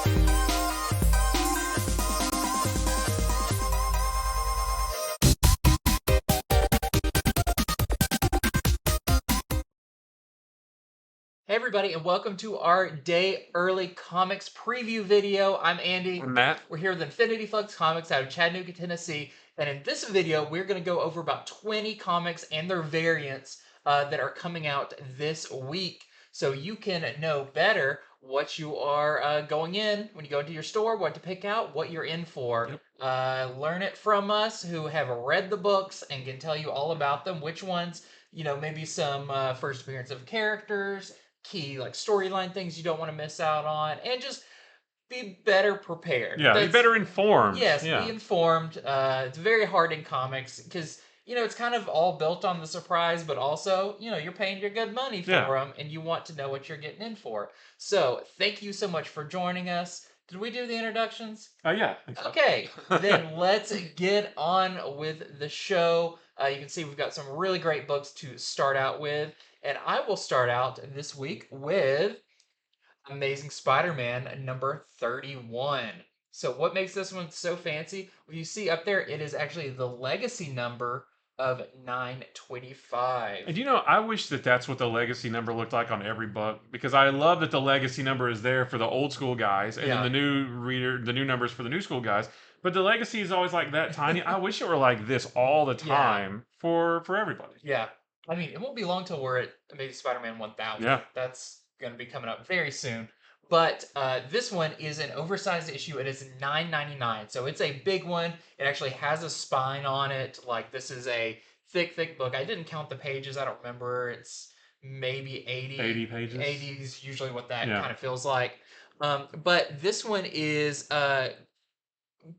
Hey everybody, and welcome to our Day Early Comics preview video. I'm Andy. I'm Matt. We're here with Infinity Flux Comics out of Chattanooga, Tennessee. And in this video, we're going to go over about 20 comics and their variants that are coming out this week. So you can know better what you are going in when you go into your store, what to pick out, what you're in for. Yep. Learn it from us who have read the books and can tell you all about them, which ones, maybe some first appearance of characters, key like storyline things you don't want to miss out on, and just be better prepared. Yeah, be better informed. Yes, be Yeah. informed. It's very hard in comics because it's kind of all built on the surprise, but also you're paying your good money for them, and you want to know what you're getting in for. So thank you so much for joining us. Did we do the introductions? Yeah. I think so. Okay, then let's get on with the show. You can see we've got some really great books to start out with, and I will start out this week with Amazing Spider-Man number 31. So what makes this one so fancy? Well, you see up there, it is actually the legacy number of 925. And I wish that that's what the legacy number looked like on every book, because I love that the legacy number is there for the old school guys, and then the new numbers for the new school guys. But the legacy is always like that tiny. I wish it were like this all the time for everybody. Yeah. I mean, it won't be long till we're at Amazing Spider-Man 1000. Yeah. That's going to be coming up very soon. But this one is an oversized issue. It is $9.99, so it's a big one. It actually has a spine on it. Like, this is a thick book. I didn't count the pages. I don't remember. It's maybe 80 pages. 80 is usually what that kind of feels like. But this one is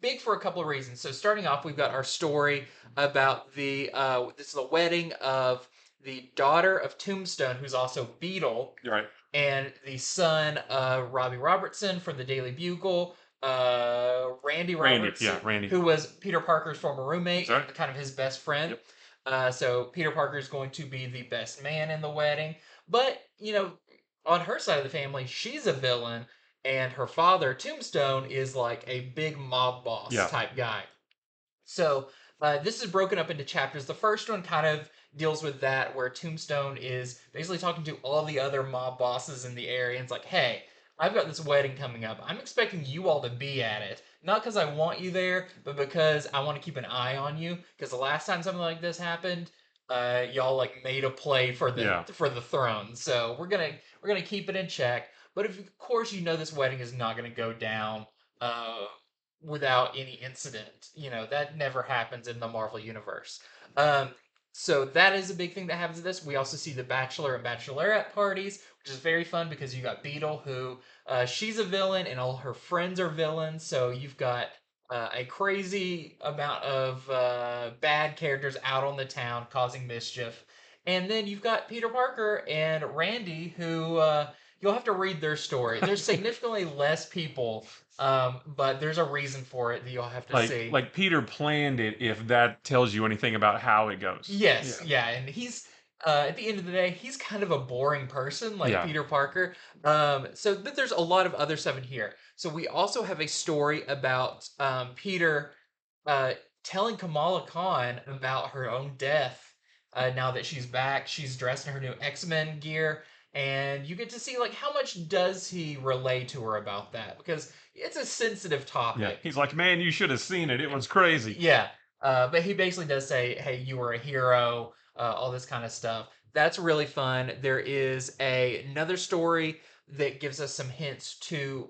big for a couple of reasons. So starting off, we've got our story about this is the wedding of the daughter of Tombstone, who's also Beetle, Right, and the son of Robbie Robertson from the Daily Bugle, Randy Robertson, Randy. who was Peter Parker's former roommate, Right. kind of his best friend. Yep. So Peter Parker is going to be the best man in the wedding. But, on her side of the family, she's a villain, and her father, Tombstone, is like a big mob boss type guy. So this is broken up into chapters. The first one kind of deals with that, where Tombstone is basically talking to all the other mob bosses in the area, and it's like, hey, I've got this wedding coming up. I'm expecting you all to be at it. Not because I want you there, but because I want to keep an eye on you. Because the last time something like this happened, y'all like made a play for the throne. So we're gonna keep it in check. But of course this wedding is not gonna go down without any incident. That never happens in the Marvel universe. So that is a big thing that happens in this. We also see the bachelor and bachelorette parties, which is very fun because you got Beetle, who she's a villain, and all her friends are villains. So you've got a crazy amount of bad characters out on the town causing mischief. And then you've got Peter Parker and Randy, who you'll have to read their story. There's significantly less people, but there's a reason for it that you'll have to see. Like Peter planned it, if that tells you anything about how it goes. Yes, yeah, and he's at the end of the day, he's kind of a boring person, like Peter Parker. But there's a lot of other stuff in here. So we also have a story about Peter telling Kamala Khan about her own death. Now that she's back, she's dressed in her new X-Men gear, and you get to see like how much does he relay to her about that, because it's a sensitive topic. Yeah, he's like, man, you should have seen it. It was crazy. Yeah, but he basically does say, hey, you were a hero, all this kind of stuff. That's really fun. There is another story that gives us some hints to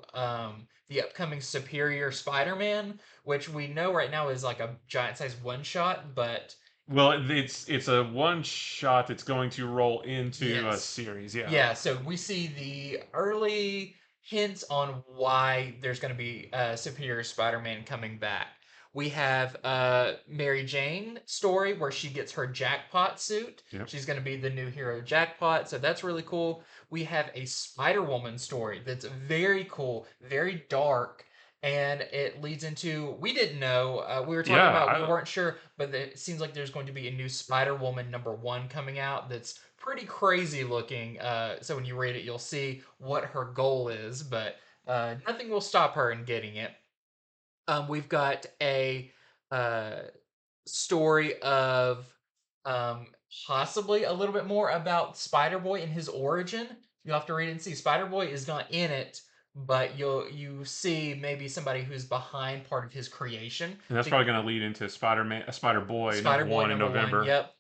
the upcoming Superior Spider-Man, which we know right now is like a giant-sized one-shot, but... Well, it's a one-shot that's going to roll into a series, Yeah, so we see the early hints on why there's going to be Superior Spider-Man coming back. We have Mary Jane story where she gets her jackpot suit. Yep. She's going to be the new hero jackpot, so that's really cool. We have a Spider-Woman story that's very cool, very dark, and it leads into, we didn't know, we were talking about, we weren't sure, but it seems like there's going to be a new Spider-Woman #1 coming out that's pretty crazy looking. So when you read it, you'll see what her goal is, but Nothing will stop her in getting it. We've got a uh, story of um, possibly a little bit more about Spider Boy and his origin. You'll have to read and see. Spider Boy is not in it, but you see maybe somebody who's behind part of his creation. And that's probably going to lead into Spider-Man, Spider Boy Spider Boy #1 in number one. November. Yep.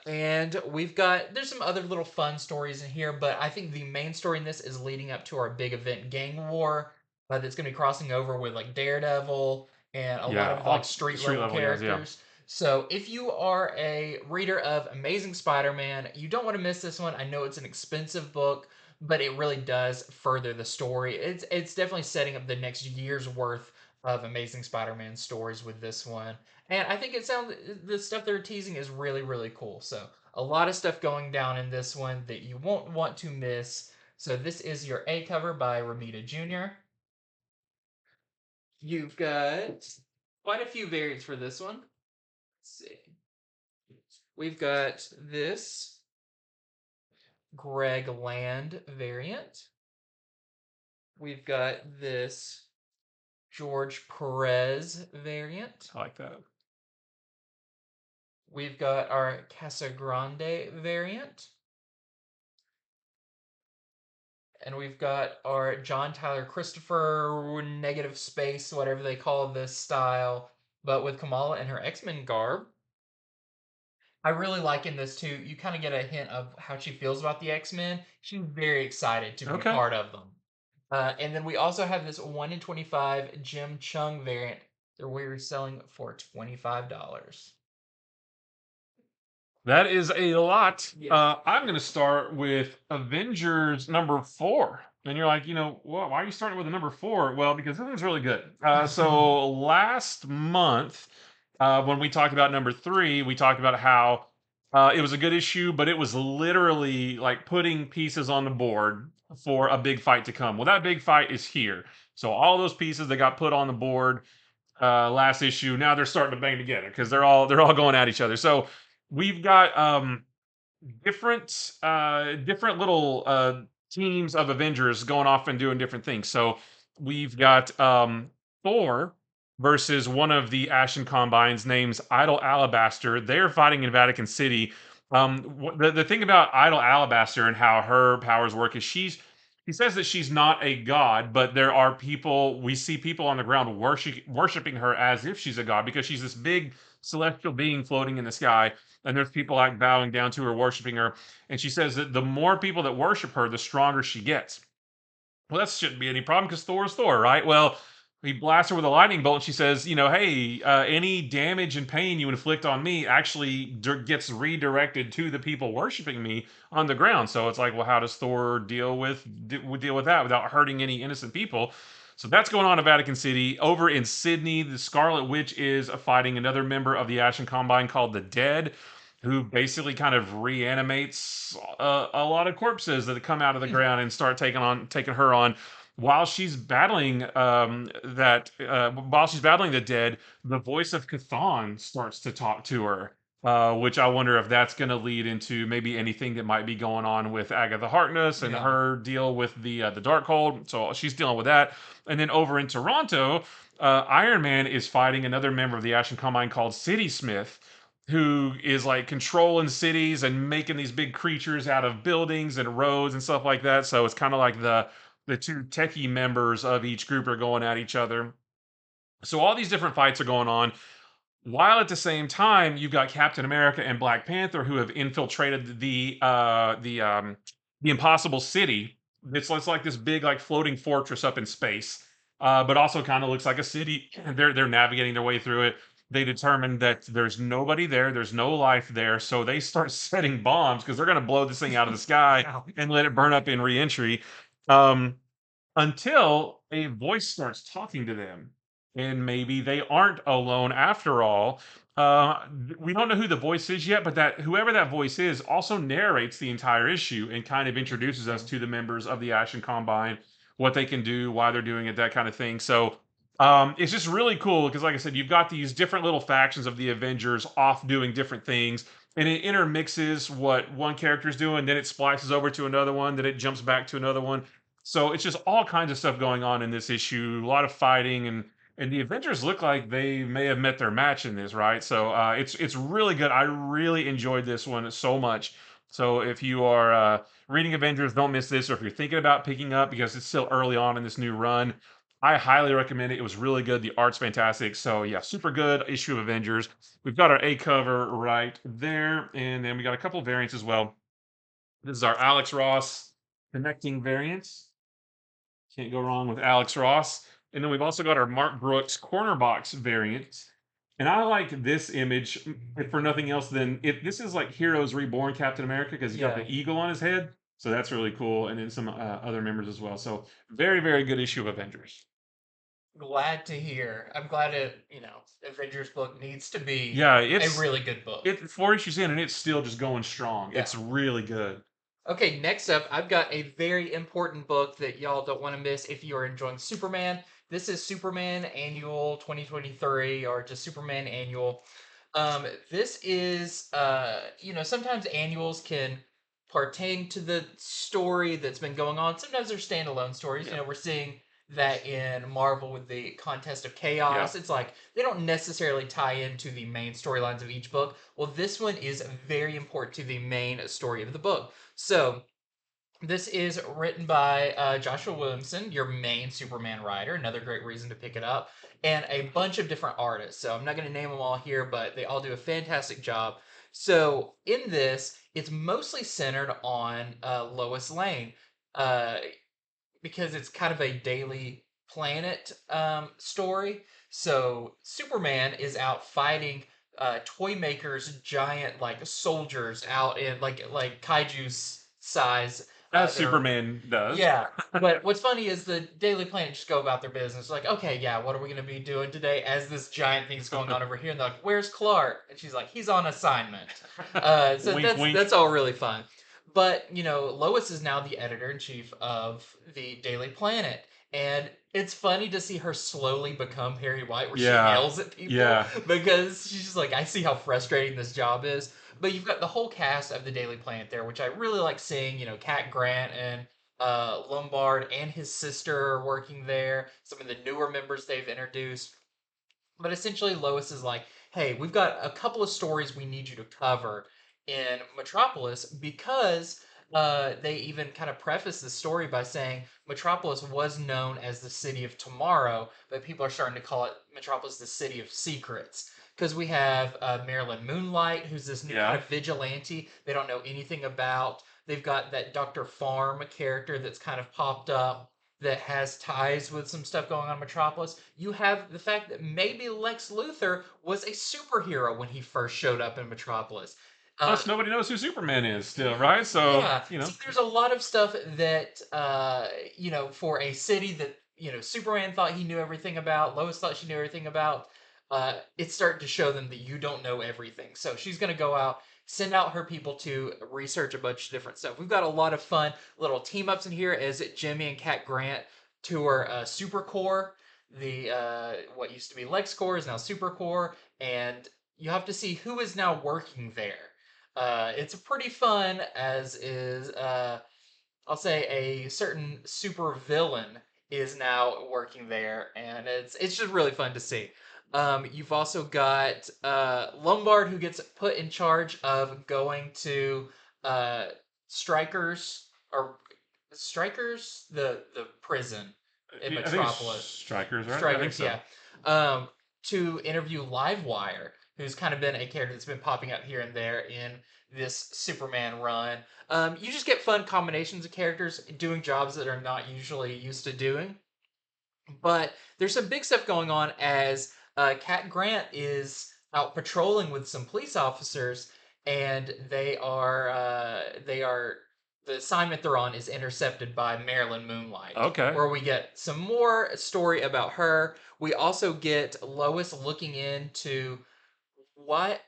And there's some other little fun stories in here, but I think the main story in this is leading up to our big event, Gang War, that's going to be crossing over with like Daredevil and a lot Yeah, of like all street street level level guys. Yeah. characters. So if you are a reader of Amazing Spider-Man, you don't want to miss this one. I know it's an expensive book, but it really does further the story. It's definitely setting up the next year's worth of Amazing Spider-Man stories with this one. And I think the stuff they're teasing is really, really cool. So a lot of stuff going down in this one that you won't want to miss. So this is your A cover by Ramita Jr. You've got quite a few variants for this one. Let's see. We've got this Greg Land variant. We've got this George Perez variant. I like that. We've got our Casagrande variant. And we've got our John Tyler Christopher negative space, whatever they call this style, but with Kamala in her X-Men garb. I really like in this too. You kind of get a hint of how she feels about the X-Men. She's very excited to be Okay. part of them. And then we also have this 1 in 25 Jim Chung variant that we're selling for $25. That is a lot. Yes. I'm going to start with Avengers #4. And you're like, why are you starting with a #4? Well, because this one's really good. So last month, when we talked about #3, we talked about how it was a good issue, but it was literally like putting pieces on the board for a big fight to come. Well, that big fight is here. So all those pieces that got put on the board last issue, now they're starting to bang together because they're all going at each other. So we've got different little teams of Avengers going off and doing different things. So we've got Thor versus one of the Ashen Combines named Idol Alabaster. They're fighting in Vatican City. The thing about Idol Alabaster and how her powers work is he says that she's not a god, but there are people, we see people on the ground worshiping her as if she's a god because she's this big celestial being floating in the sky, and there's people like bowing down to her, worshiping her. And she says that the more people that worship her, the stronger she gets. Well, that shouldn't be any problem because Thor is Thor, right? Well, he blasts her with a lightning bolt, and she says, hey, any damage and pain you inflict on me actually gets redirected to the people worshiping me on the ground. So it's like, well, how does Thor deal with that without hurting any innocent people? So that's going on in Vatican City. Over in Sydney, the Scarlet Witch is fighting another member of the Ashen Combine called the Dead, who basically kind of reanimates a lot of corpses that come out of the ground and start taking her on. While she's battling while she's battling the Dead, the voice of Chthon starts to talk to her. Which I wonder if that's going to lead into maybe anything that might be going on with Agatha Harkness and her deal with the Darkhold. So she's dealing with that. And then over in Toronto, Iron Man is fighting another member of the Ashen Combine called City Smith, who is like controlling cities and making these big creatures out of buildings and roads and stuff like that. So it's kind of like the two techie members of each group are going at each other. So all these different fights are going on, while at the same time you've got Captain America and Black Panther who have infiltrated the Impossible City. It's like this big like floating fortress up in space, but also kind of looks like a city. They're navigating their way through it. They determine that there's nobody there, there's no life there, so they start setting bombs because they're going to blow this thing out of the sky and let it burn up in reentry. Until a voice starts talking to them, and maybe they aren't alone after all. We don't know who the voice is yet, but that whoever that voice is also narrates the entire issue and kind of introduces us to the members of the Ashen Combine, what they can do, why they're doing it, that kind of thing. So it's just really cool because, like I said, you've got these different little factions of the Avengers off doing different things, and it intermixes what one character's doing, then it splices over to another one, then it jumps back to another one. So it's just all kinds of stuff going on in this issue. A lot of fighting, and the Avengers look like they may have met their match in this, right? So it's really good. I really enjoyed this one so much. So if you are reading Avengers, don't miss this. Or if you're thinking about picking up because it's still early on in this new run, I highly recommend it. It was really good. The art's fantastic. So yeah, super good issue of Avengers. We've got our A cover right there, and then we got a couple variants as well. This is our Alex Ross connecting variants. Can't go wrong with Alex Ross. And then we've also got our Mark Brooks corner box variant. And I like this image if for nothing else than if this is like Heroes Reborn Captain America because he's got the eagle on his head. So that's really cool. And then some other members as well. So very, very good issue of Avengers. Glad to hear. I'm glad Avengers book needs to be Yeah, a really good book. 4 issues in and it's still just going strong. Yeah. It's really good. Okay, next up, I've got a very important book that y'all don't want to miss if you are enjoying Superman. This is Superman Annual 2023 or just Superman Annual. This is, sometimes annuals can pertain to the story that's been going on. Sometimes they're standalone stories. Yeah. We're seeing that in Marvel with the Contest of Chaos. Yeah. It's like they don't necessarily tie into the main storylines of each book. Well, this one is very important to the main story of the book. So, this is written by Joshua Williamson, your main Superman writer. Another great reason to pick it up. And a bunch of different artists. So I'm not going to name them all here, but they all do a fantastic job. So in this, it's mostly centered on Lois Lane uh, because it's kind of a Daily Planet story. So Superman is out fighting toy makers, giant like soldiers out in like kaiju's size. As They're Superman does. yeah, but what's funny is the Daily Planet just go about their business. Like, okay, yeah, what are we gonna be doing today? As this giant thing's going on over here, and they're like, "Where's Clark?" And she's like, "He's on assignment." So Wink, wink. that's all really fun. But Lois is now the editor in chief of the Daily Planet, and it's funny to see her slowly become Perry White, where she yells at people because she's just like, "I see how frustrating this job is." But you've got the whole cast of the Daily Planet there, which I really like seeing. Cat Grant and Lombard and his sister are working there. Some of the newer members they've introduced. But essentially, Lois is like, hey, we've got a couple of stories we need you to cover in Metropolis because they even kind of preface the story by saying Metropolis was known as the city of tomorrow, but people are starting to call it Metropolis the city of secrets. Because we have Marilyn Moonlight, who's this new kind of vigilante they don't know anything about. They've got that Dr. Farm character that's kind of popped up that has ties with some stuff going on in Metropolis. You have the fact that maybe Lex Luthor was a superhero when he first showed up in Metropolis. Plus, nobody knows who Superman is still, right? So, yeah, so there's a lot of stuff that for a city that Superman thought he knew everything about, Lois thought she knew everything about. It's starting to show them that you don't know everything. So she's going to go out, send out her people to research a bunch of different stuff. We've got a lot of fun little team ups in here as Jimmy and Cat Grant tour Super Core. The what used to be Lex Core is now Super Core, and you have to see who is now working there. It's pretty fun, as is I'll say a certain super villain is now working there, and it's just really fun to see. You've also got Lombard, who gets put in charge of going to uh, Strikers or Strikers, the prison in I think it's Metropolis. Strikers, right? I think Strikers, so. yeah. To interview Livewire, who's kind of been a character that's been popping up here and there in this Superman run. You just get fun combinations of characters doing jobs that are not usually used to doing. But there's some big stuff going on as Cat Grant is out patrolling with some police officers, and they are the assignment they're on is intercepted by Marilyn Moonlight. Okay. Where we get some more story about her. We also get Lois looking into why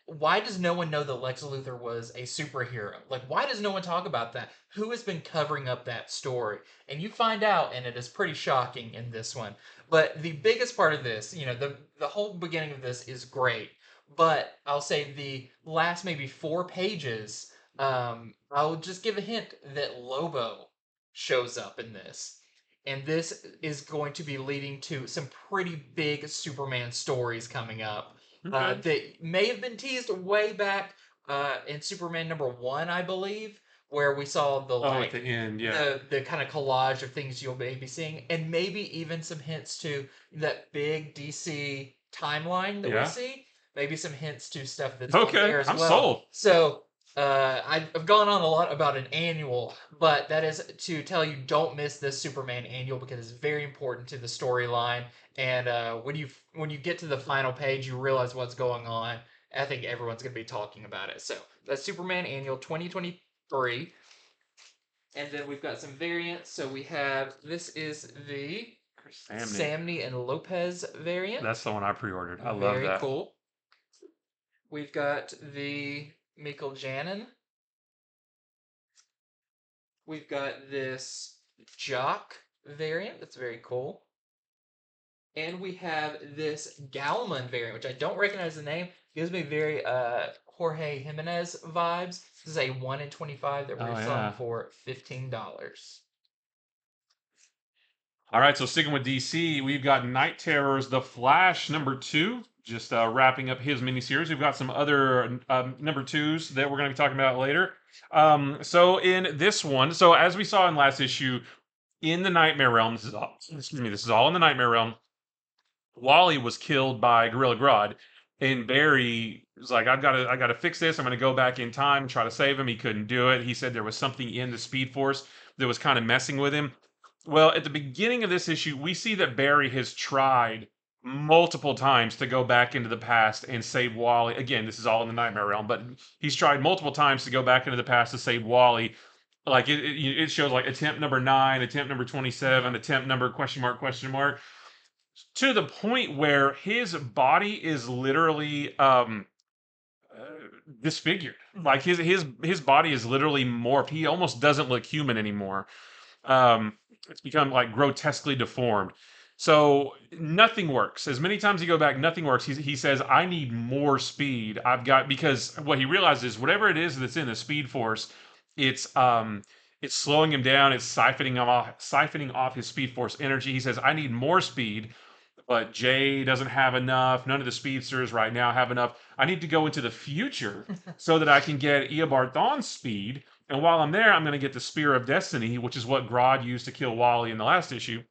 does no one know that Lex Luthor was a superhero? Like, why does no one talk about that? Who has been covering up that story? And you find out, and it is pretty shocking in this one. But the biggest part of this, the whole beginning of this is great. But I'll say the last maybe 4 pages, I'll just give a hint that Lobo shows up in this. and this is going to be leading to some pretty big Superman stories coming up Okay. that may have been teased way back in Superman #1, I believe, where we saw the Oh, at the end, yeah. the kind of collage of things you'll be seeing, and maybe even some hints to that big DC timeline that we Yeah. see. Maybe some hints to stuff that's on Okay, there as I'm well. sold. So I've gone on a lot about an annual, but that is to tell you don't miss this Superman annual because it's very important to the storyline. And when you get to the final page, you realize what's going on. I think everyone's going to be talking about it. So that's Superman annual 2023. And then we've got some variants. So we have this is the Samney and Lopez variant. That's the one I pre-ordered. I love Very that. cool. We've got the Mikkel Janin. We've got this Jock variant. That's very cool. And we have this Galman variant, which I don't recognize the name. Gives me very Jorge Jimenez vibes. This is a 1 in 25 that we're selling for $15. All right, so sticking with DC, we've got Night Terrors, The Flash #2, just wrapping up his miniseries. We've got some other #2s that we're going to be talking about later. So in this one, so as we saw in last issue, in the Nightmare Realm, this is all in the Nightmare Realm. Wally was killed by Gorilla Grodd, and Barry was like, I gotta fix this. I'm gonna go back in time and try to save him. He couldn't do it. He said there was something in the Speed Force that was kind of messing with him. Well, at the beginning of this issue, we see that Barry has tried multiple times to go back into the past and save Wally. Again, this is all in the Nightmare Realm, but he's tried multiple times to go back into the past to save Wally. Like it shows like attempt number 9, attempt number 27, attempt number question mark, to the point where his body is literally disfigured. Like his body is literally morphed. He almost doesn't look human anymore. It's become like grotesquely deformed. So nothing works. As many times you go back, nothing works. He says, "I need more speed. I've got," because what he realizes, whatever it is that's in the Speed Force, it's slowing him down. It's siphoning off his Speed Force energy. He says, "I need more speed." But Jay doesn't have enough. None of the speedsters right now have enough. I need to go into the future so that I can get Eobard Thawne's speed. And while I'm there, I'm going to get the Spear of Destiny, which is what Grodd used to kill Wally in the last issue.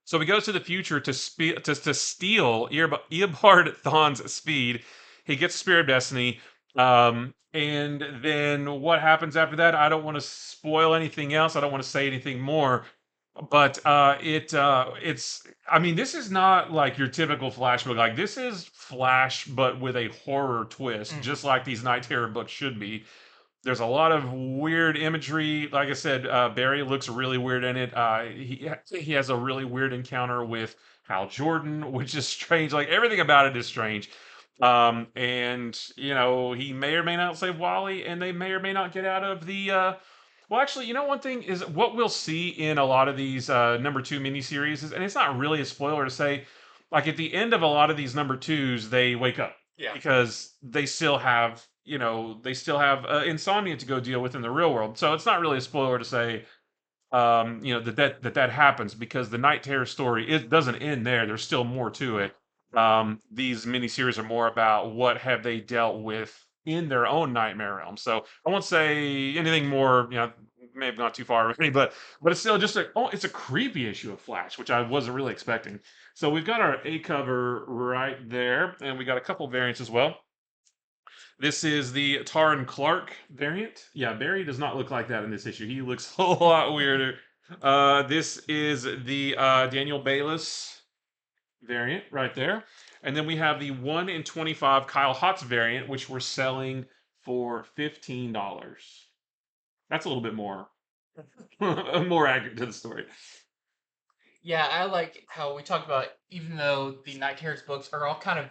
So he goes to the future to steal Eobard Thawne's speed. He gets Spear of Destiny. And then what happens after that? I don't want to spoil anything else. I don't want to say anything more. But it's, I mean, this is not like your typical Flash book. Like, this is Flash, but with a horror twist, just like these Night Terror books should be. There's a lot of weird imagery. Like I said, Barry looks really weird in it. He has a really weird encounter with Hal Jordan, which is strange. Like, everything about it is strange. And he may or may not save Wally, and they may or may not get out of the. Well, actually, one thing is what we'll see in a lot of these #2 miniseries is, and it's not really a spoiler to say, like at the end of a lot of these #2s, they wake up because they still have, insomnia to go deal with in the real world. So it's not really a spoiler to say, that happens, because the Night Terror story, it doesn't end there. There's still more to it. These miniseries are more about what have they dealt with in their own nightmare realm. So I won't say anything more. May have gone too far already, but it's still just it's a creepy issue of Flash, which I wasn't really expecting. So we've got our A cover right there, and we got a couple variants as well. This is the Taran Clark variant. Yeah, Barry does not look like that in this issue. He looks a lot weirder. This is the Daniel Bayliss variant right there. And then we have the 1 in 25 Kyle Hotz variant, which we're selling for $15. That's a little bit more more accurate to the story. Yeah, I like how we talked about, even though the Night Terrors books are all kind of,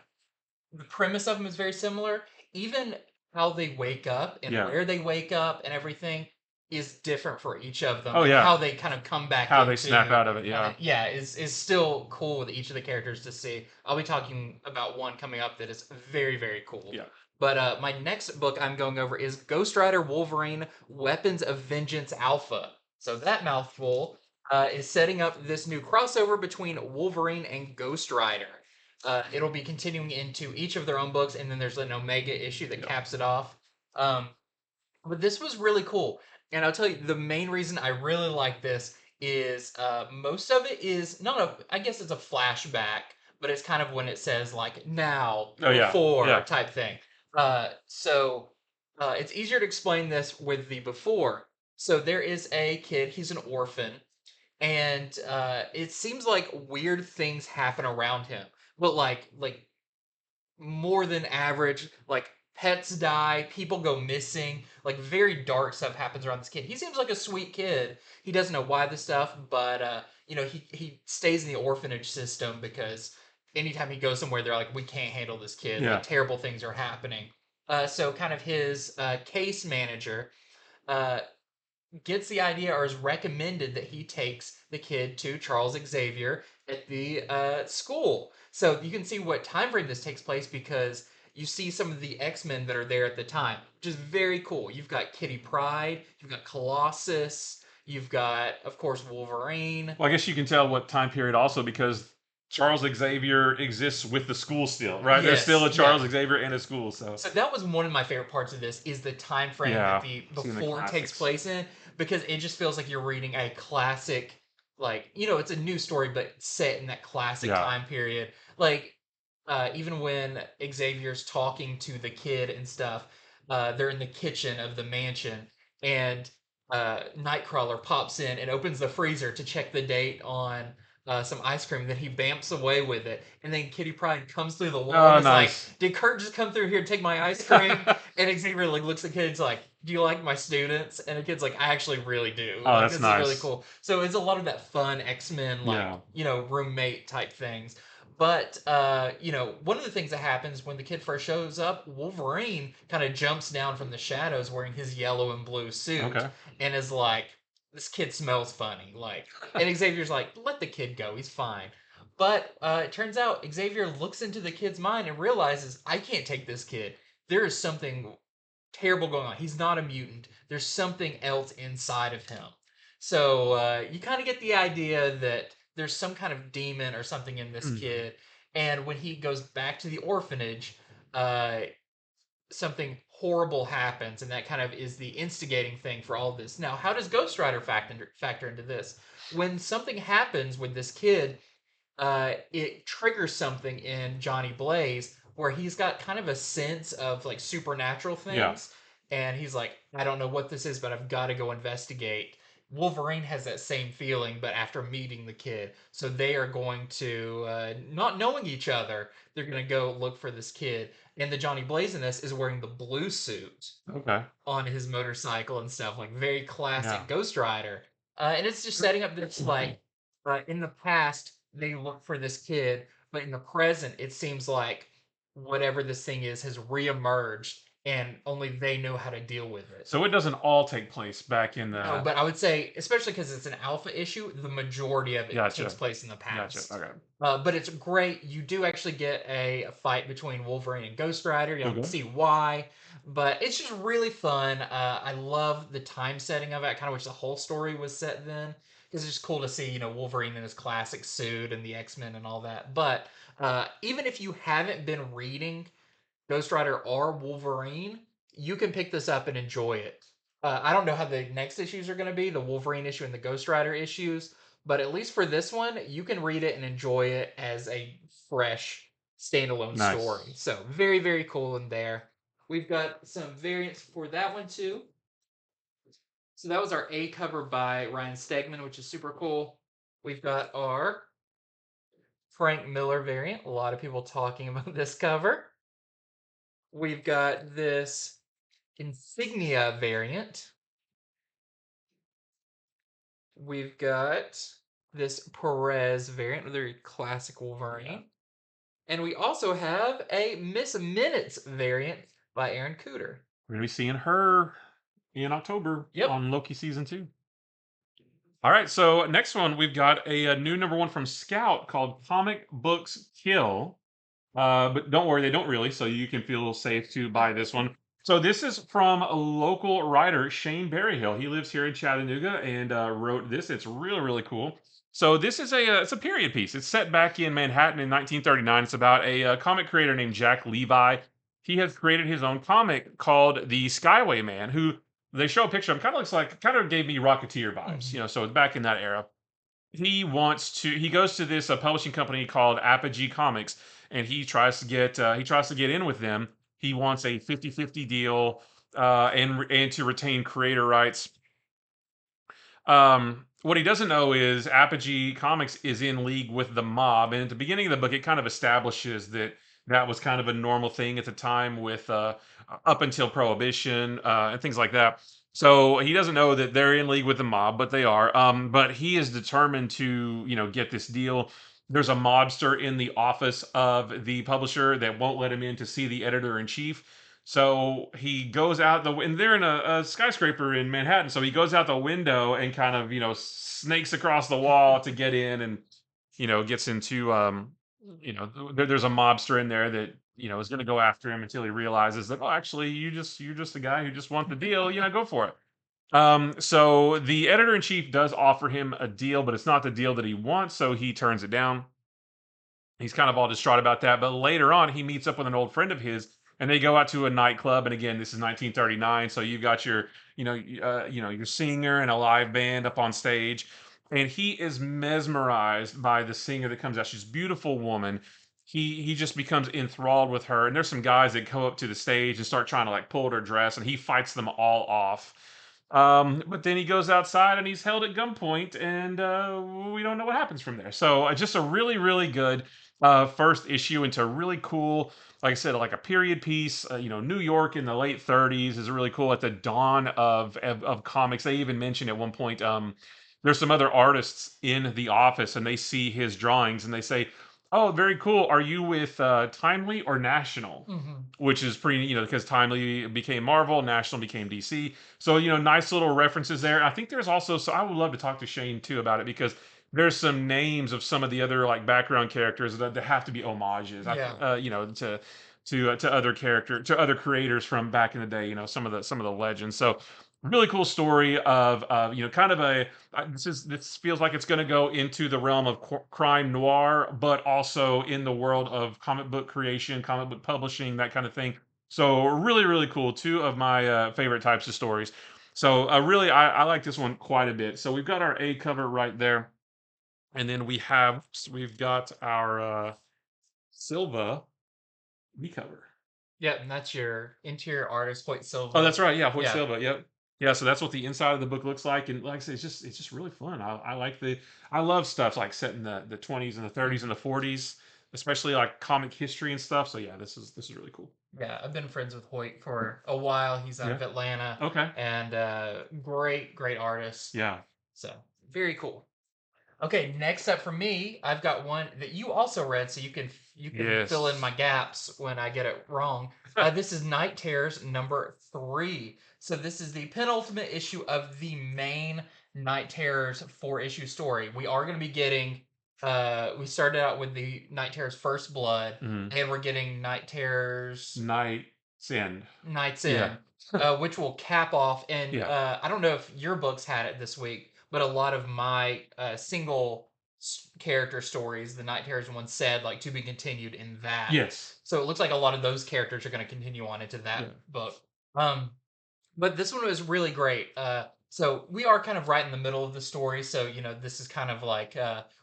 the premise of them is very similar, even how they wake up and where they wake up and everything is different for each of them. Oh, yeah. How they kind of come back How they snap out of it, yeah. Is still cool with each of the characters to see. I'll be talking about one coming up that is very, very cool. Yeah. But my next book I'm going over is Ghost Rider Wolverine Weapons of Vengeance Alpha. So that mouthful. is setting up this new crossover between Wolverine and Ghost Rider. It'll be continuing into each of their own books, and then there's an Omega issue that caps it off. Um, but this was really cool, and I'll tell you the main reason I really like this is most of it is not a. I guess it's a flashback, but it's kind of when it says like now, Oh yeah, before yeah. type thing. It's easier to explain this with the before. So there is a kid. He's an orphan, and it seems like weird things happen around him, but like more than average. Like pets die, people go missing, like very dark stuff happens around this kid. He seems like a sweet kid. He doesn't know why this stuff, but he stays in the orphanage system because anytime he goes somewhere, they're like, we can't handle this kid. Yeah. Like terrible things are happening. So kind of his case manager uh, gets the idea or is recommended that he takes the kid to Charles Xavier at the school. So you can see what time frame this takes place because you see some of the X-Men that are there at the time, which is very cool. You've got Kitty Pryde, you've got Colossus, you've got, of course, Wolverine. Well, I guess you can tell what time period also because Charles Xavier exists with the school still, right? There's still a Charles Xavier and a school, so. So that was one of my favorite parts of this is the time frame that the before takes place in because it just feels like you're reading a classic, like it's a new story but set in that classic time period. Like even when Xavier's talking to the kid and stuff, they're in the kitchen of the mansion and Nightcrawler pops in and opens the freezer to check the date on some ice cream. Then he bamps away with it, and then Kitty Pryde comes through the wall and is nice. like, "Did Kurt just come through here and take my ice cream?" And Xavier like looks at the kid, like, "Do you like my students?" And the kid's like, "I actually really do." Oh, like, that's this nice. is really cool. So it's a lot of that fun X-Men roommate type things. But one of the things that happens when the kid first shows up, Wolverine kind of jumps down from the shadows wearing his yellow and blue suit and is like, "This kid smells funny." Like, and Xavier's like, "Let the kid go. He's fine." But it turns out Xavier looks into the kid's mind and realizes, "I can't take this kid. There is something terrible going on. He's not a mutant. There's something else inside of him." So you kind of get the idea that there's some kind of demon or something in this kid. And when he goes back to the orphanage, uh, something horrible happens, and that kind of is the instigating thing for all this. Now, how does Ghost Rider factor into this? When something happens with this kid, it triggers something in Johnny Blaze where he's got kind of a sense of like supernatural things. And he's like, I don't know what this is, but I've got to go investigate. Wolverine has that same feeling, but after meeting the kid. So they are going to, not knowing each other, they're going to go look for this kid. And the Johnny Blaze in this is wearing the blue suit on his motorcycle and stuff, like very classic Ghost Rider. And it's just setting up this like, in the past, they look for this kid, but in the present, it seems like whatever this thing is has reemerged, and only they know how to deal with it. So it doesn't all take place back in the. No, but I would say, especially because it's an alpha issue, the majority of it takes place in the past. Okay. But it's great. You do actually get a fight between Wolverine and Ghost Rider. You can see why, but it's just really fun. I love the time setting of it. I kind of wish the whole story was set then. It's just cool to see, Wolverine in his classic suit and the X-Men and all that. But even if you haven't been reading Ghost Rider or Wolverine, you can pick this up and enjoy it. I don't know how the next issues are going to be, the Wolverine issue and the Ghost Rider issues, but at least for this one, you can read it and enjoy it as a fresh standalone story. So very, very cool in there. We've got some variants for that one too. So that was our A cover by Ryan Stegman, which is super cool. We've got our Frank Miller variant. A lot of people talking about this cover. We've got this Insignia variant. We've got this Perez variant, a very classic Wolverine. And we also have a Miss Minutes variant by Aaron Cooter. We're going to be seeing her in October on Loki Season 2. All right, so next one, we've got a new #1 from Scout called Comic Books Kill. But don't worry, they don't really, so you can feel safe to buy this one. So this is from a local writer, Shane Berryhill. He lives here in Chattanooga and wrote this. It's really, really cool. So this is it's a period piece. It's set back in Manhattan in 1939. It's about a comic creator named Jack Levi. He has created his own comic called The Skyway Man, who they show a picture of. Kind of looks like, kind of gave me Rocketeer vibes, Mhm. so it's back in that era. He goes to this publishing company called Apogee Comics, and he tries to get in with them. He wants a 50-50 deal, and to retain creator rights. What he doesn't know is Apogee Comics is in league with the mob, and at the beginning of the book, it kind of establishes that that was kind of a normal thing at the time, with up until Prohibition and things like that. So he doesn't know that they're in league with the mob, but they are. But he is determined to, get this deal. There's a mobster in the office of the publisher that won't let him in to see the editor in chief. So he goes out and they're in a skyscraper in Manhattan. So he goes out the window and kind of, snakes across the wall to get in, and, gets into, there's a mobster in there that, is going to go after him until he realizes that, oh, actually, you're just a guy who just wants the deal, go for it. So the editor in chief does offer him a deal, but it's not the deal that he wants. So he turns it down. He's kind of all distraught about that. But later on, he meets up with an old friend of his, and they go out to a nightclub. And again, this is 1939, so you've got your, your singer and a live band up on stage, and he is mesmerized by the singer that comes out. She's a beautiful woman. He just becomes enthralled with her. And there's some guys that go up to the stage and start trying to like pull at her dress, and he fights them all off. But then he goes outside and he's held at gunpoint, and we don't know what happens from there. So just a really, really good first issue into really cool, like I said, like a period piece. New York in the late 30s is really cool. At the dawn of comics, they even mentioned at one point, there's some other artists in the office, and they see his drawings, and they say, "Oh, very cool. Are you with Timely or National?" Mhm. Which is pretty, because Timely became Marvel, National became DC. So, nice little references there. I think there's also, so I would love to talk to Shane too about it, because there's some names of some of the other like background characters that have to be homages. Yeah. To other to other creators from back in the day. Some of the legends. So really cool story of kind of this feels like it's going to go into the realm of crime noir, but also in the world of comic book creation, comic book publishing, that kind of thing. So really, really cool. Two of my favorite types of stories. So really, I like this one quite a bit. So we've got our A cover right there, and then we've got our Silva B cover. Yep, and that's your interior artist, Hoyt Oh, Silva. that's right. Yeah, Hoyt Yeah. Silva. Yep. Yeah, so that's what the inside of the book looks like, and like I say, it's just really fun. I like I love stuff like set in the 20s and the 30s and the 40s, especially like comic history and stuff. So yeah, this is really cool. Yeah, I've been friends with Hoyt for a while. He's out Yeah. of Atlanta, Okay. and great, great artist. Yeah. So very cool. Okay, next up for me, I've got one that you also read, so you can fill in my Yes. gaps when I get it wrong. This is Night Terrors number 3. So this is the penultimate issue of the main Night Terrors 4-issue story. We are going to be getting. We started out with the Night Terrors First Blood, Mhm. and we're getting Night Terrors Night's End. Nights Yeah. In, which will cap off. And Yeah. I don't know if your books had it this week, but a lot of my single character stories, the Night Terrors one, said like to be continued in that. Yes. So it looks like a lot of those characters are going to continue on into that Yeah. book. Um, but this one was really great. So we are kind of right in the middle of the story. So this is kind of like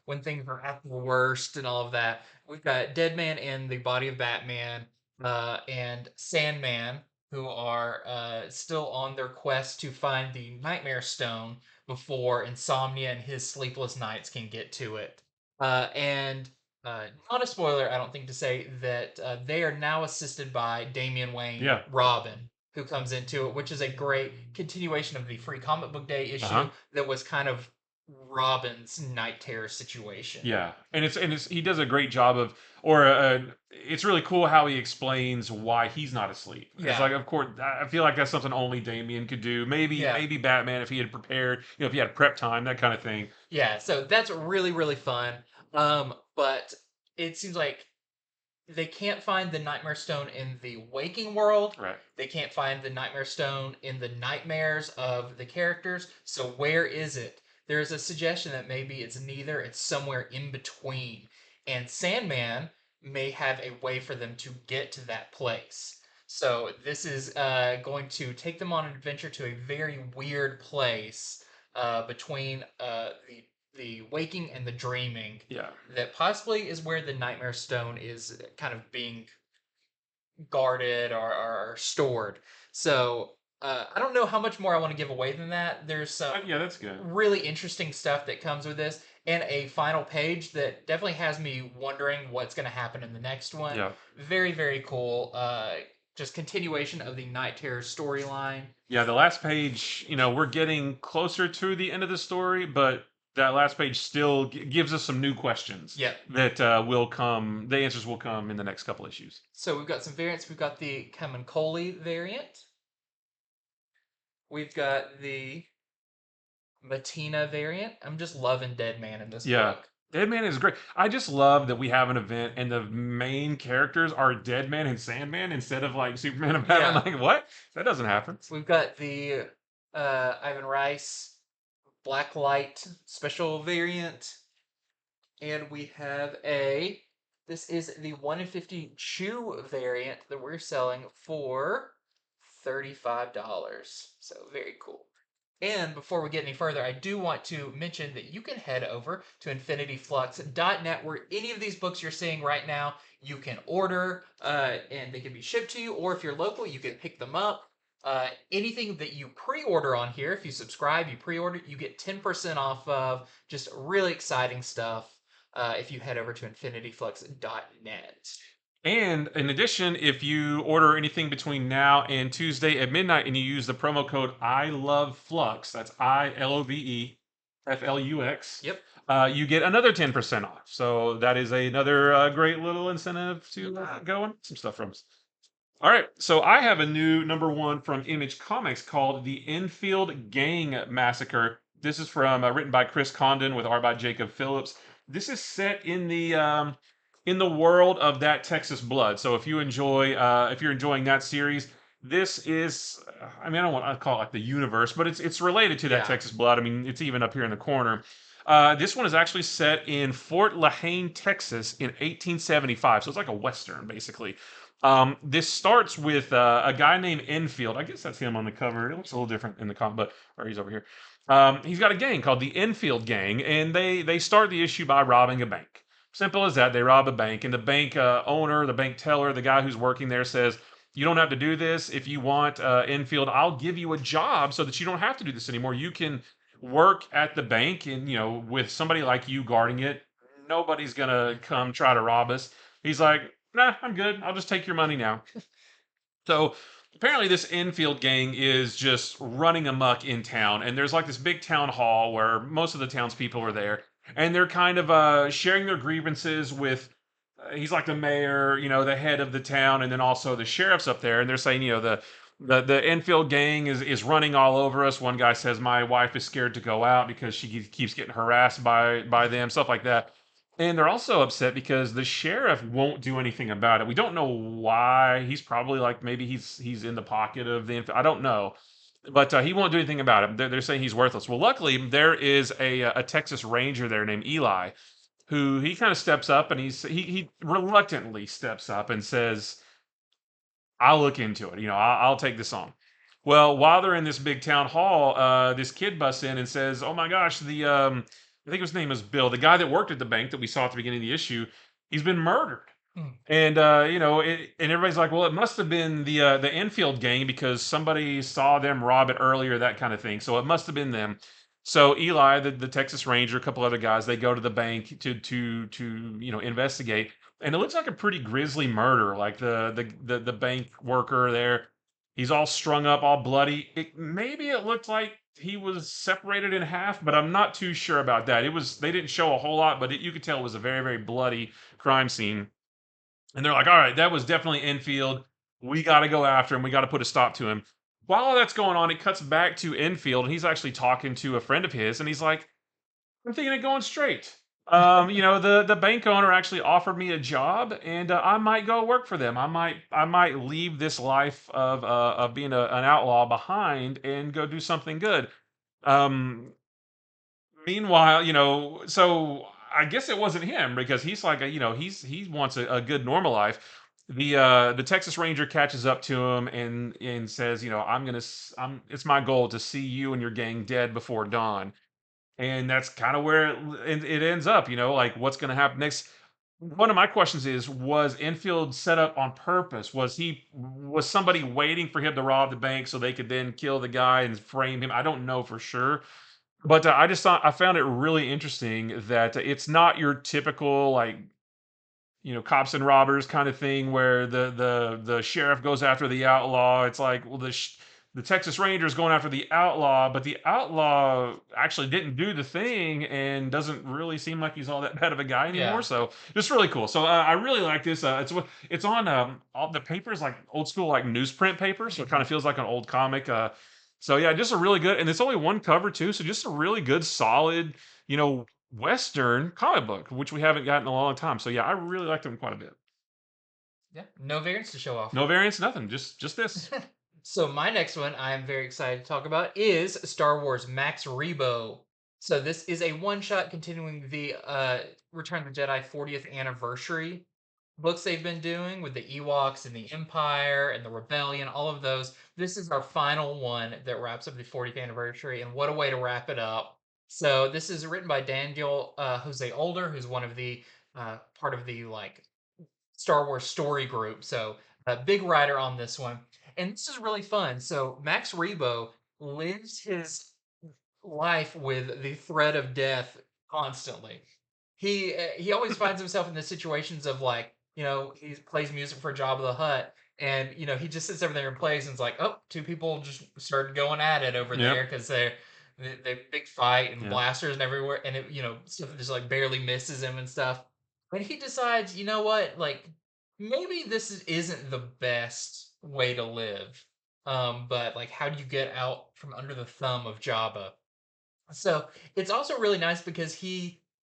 when things are at the worst and all of that. We've got Deadman and the Body of Batman, and Sandman, who are still on their quest to find the Nightmare Stone before Insomnia and his sleepless nights can get to it. And not a spoiler, I don't think, to say that they are now assisted by Damian Wayne Yeah. Robin, who comes into it, which is a great continuation of the Free Comic Book Day Uh huh. issue that was kind of Robin's Night Terror situation. Yeah, and he does a great job of, it's really cool how he explains why he's not asleep. It's Yeah. like, of course, I feel like that's something only Damien could do. Yeah. Maybe Batman if he had prepared, if he had prep time, that kind of thing. Yeah. So that's really, really fun. But it seems like they can't find the Nightmare Stone in the waking world. Right. They can't find the Nightmare Stone in the nightmares of the characters. So where is it? There's a suggestion that maybe it's neither, it's somewhere in between. And Sandman may have a way for them to get to that place. So this is going to take them on an adventure to a very weird place between the waking and the dreaming. Yeah. That possibly is where the Nightmare Stone is kind of being guarded or stored. So I don't know how much more I want to give away than that. There's some Yeah, that's good. really interesting stuff that comes with this, and a final page that definitely has me wondering what's going to happen in the next one. Yeah. Very, very cool. Just continuation of the Night Terror storyline. Yeah, the last page, we're getting closer to the end of the story, but that last page still gives us some new questions. Yep. That will come. The answers will come in the next couple issues. So we've got some variants. We've got the Kamenkoli variant. We've got the Matina variant. I'm just loving Dead Man in this book. Deadman is great. I just love that we have an event and the main characters are Deadman and Sandman instead of like Superman and Batman. Like, what? That doesn't happen. We've got the Ivan Rice Blacklight special variant. And we have this is the 1 in 50 Chew variant that we're selling for $35. So very cool. And before we get any further, I do want to mention that you can head over to infinityflux.net where any of these books you're seeing right now, you can order and they can be shipped to you. Or if you're local, you can pick them up. Anything that you pre-order on here, if you subscribe, you pre-order, you get 10% off of just really exciting stuff if you head over to infinityflux.net. And in addition, if you order anything between now and Tuesday at midnight and you use the promo code I Love Flux, that's ILOVEFLUX. Yep. You get another 10% off. So that is another great little incentive to go and some stuff from us. All right, so I have a new #1 from Image Comics called The Infield Gang Massacre. This is from written by Chris Condon with art by Jacob Phillips. This is set in the world of That Texas Blood. So if you're enjoying that series, this is, I mean, I don't want to call it like the universe, but it's related to That Texas Blood. I mean, it's even up here in the corner. This one is actually set in Fort LaHaine, Texas in 1875. So it's like a Western, basically. This starts with a guy named Enfield. I guess that's him on the cover. It looks a little different in the comic, but or he's over here. He's got a gang called the Enfield Gang, and they start the issue by robbing a bank. Simple as that. They rob a bank, and the bank owner, the bank teller, the guy who's working there says, "You don't have to do this. If you want, Enfield, I'll give you a job so that you don't have to do this anymore. You can work at the bank, and with somebody like you guarding it, nobody's gonna come try to rob us." He's like, "Nah, I'm good. I'll just take your money now." So apparently this Enfield gang is just running amok in town, and there's like this big town hall where most of the townspeople are there, and they're kind of sharing their grievances with. He's like the mayor, the head of the town, and then also the sheriff's up there, and they're saying, the Enfield gang is running all over us. One guy says, "My wife is scared to go out because she keeps getting harassed by them," stuff like that. And they're also upset because the sheriff won't do anything about it. We don't know why. He's probably like maybe he's in the pocket of I don't know, but he won't do anything about it. They're saying he's worthless. Well, luckily there is a Texas Ranger there named Eli, who he kind of steps up and he reluctantly steps up and says, "I'll look into it. I'll take this on." Well, while they're in this big town hall, this kid busts in and says, "Oh my gosh, I think his name is Bill, the guy that worked at the bank that we saw at the beginning of the issue, he's been murdered." And and everybody's like, "Well, it must have been the Enfield gang because somebody saw them rob it earlier, that kind of thing. So it must have been them." So Eli, the Texas Ranger, a couple other guys, they go to the bank to investigate, and it looks like a pretty grisly murder. Like the bank worker there, he's all strung up, all bloody. Maybe it looked like he was separated in half, but I'm not too sure about that. They didn't show a whole lot, but you could tell it was a very, very bloody crime scene. And they're like, "All right, that was definitely Enfield. We got to go after him. We got to put a stop to him." While all that's going on, it cuts back to Enfield, and he's actually talking to a friend of his, and he's like, "I'm thinking of going straight. the bank owner actually offered me a job, and I might go work for them. I might leave this life of being an outlaw behind and go do something good. Um, Meanwhile, so I guess it wasn't him because he's like he wants a good normal life. The Texas Ranger catches up to him and says, it's my goal to see you and your gang dead before dawn. And that's kind of where it ends up, like what's going to happen next. One of my questions is, was Enfield set up on purpose? Was somebody waiting for him to rob the bank so they could then kill the guy and frame him? I don't know for sure, but I found it really interesting that it's not your typical, like, cops and robbers kind of thing where the sheriff goes after the outlaw. It's like, well, the Texas Rangers going after the outlaw, but the outlaw actually didn't do the thing and doesn't really seem like he's all that bad of a guy anymore. Yeah. So it's really cool. So I really like this. It's on all the papers, like old school, like newsprint paper, so it kind of feels like an old comic. So yeah, just a really good, and it's only one cover too, so just a really good, solid, Western comic book, which we haven't gotten in a long time. So yeah, I really liked them quite a bit. Yeah. No variants to show off. No variants, nothing. Just this. So my next one I'm very excited to talk about is Star Wars Max Rebo. So this is a one-shot continuing the Return of the Jedi 40th anniversary books they've been doing with the Ewoks and the Empire and the Rebellion, all of those. This is our final one that wraps up the 40th anniversary, and what a way to wrap it up. So this is written by Daniel Jose Older, who's one of the part of the like Star Wars story group. So a big writer on this one. And this is really fun. So Max Rebo lives his life with the threat of death constantly. He always finds himself in the situations of like, he plays music for Jabba the Hutt, and he just sits over there and plays, and it's like, oh, two people just started going at it over Yep. there because they big fight and Yep. blasters and everywhere, and stuff just like barely misses him and stuff. And he decides, you know what, like maybe isn't the best way to live. But like, how do you get out from under the thumb of Jabba? So it's also really nice because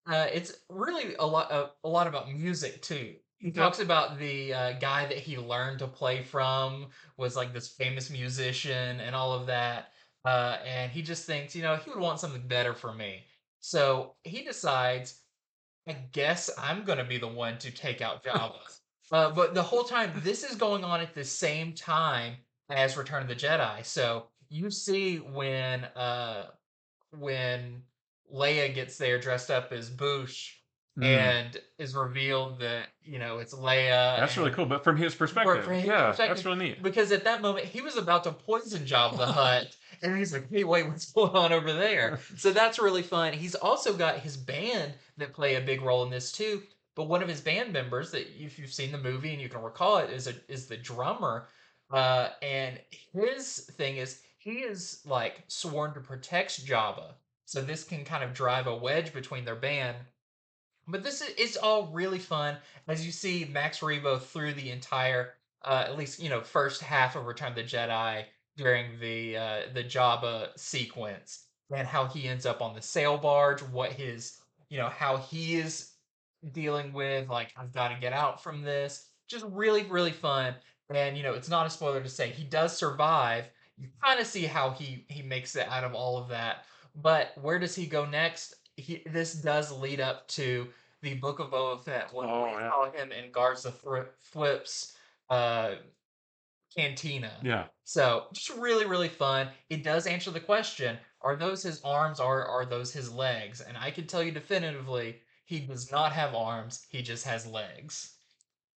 it's really a lot about music too. He Yep. talks about the guy that he learned to play from was like this famous musician and all of that. And he just thinks, he would want something better for me. So he decides, I guess I'm gonna be the one to take out Jabba. But the whole time, this is going on at the same time as Return of the Jedi. So you see when Leia gets there dressed up as Boosh Mm. and is revealed that it's Leia That's really and cool. But from his for perspective, his yeah, that's perspective, really neat. because at that moment he was about to poison Jabba the Hutt, and he's like, "Hey, wait, what's going on over there?" So that's really fun. He's also got his band that play a big role in this too. But one of his band members, that if you've seen the movie and you can recall it, is the drummer. And his thing is he is like sworn to protect Jabba, so this can kind of drive a wedge between their band. But this is it's all really fun as you see Max Rebo through the entire, at least first half of Return of the Jedi during the Jabba sequence, and how he ends up on the sail barge, what his how he is dealing with like, I've got to get out from this. Just really really fun, and it's not a spoiler to say he does survive. You kind of see how he makes it out of all of that, but where does he go next? This does lead up to the Book of Boba Fett when Oh we yeah. saw him in Garza Flips uh, cantina. Yeah. So just really, really fun. It does answer the question: are those his arms? Or are those his legs? And I can tell you definitively, he does not have arms. He just has legs.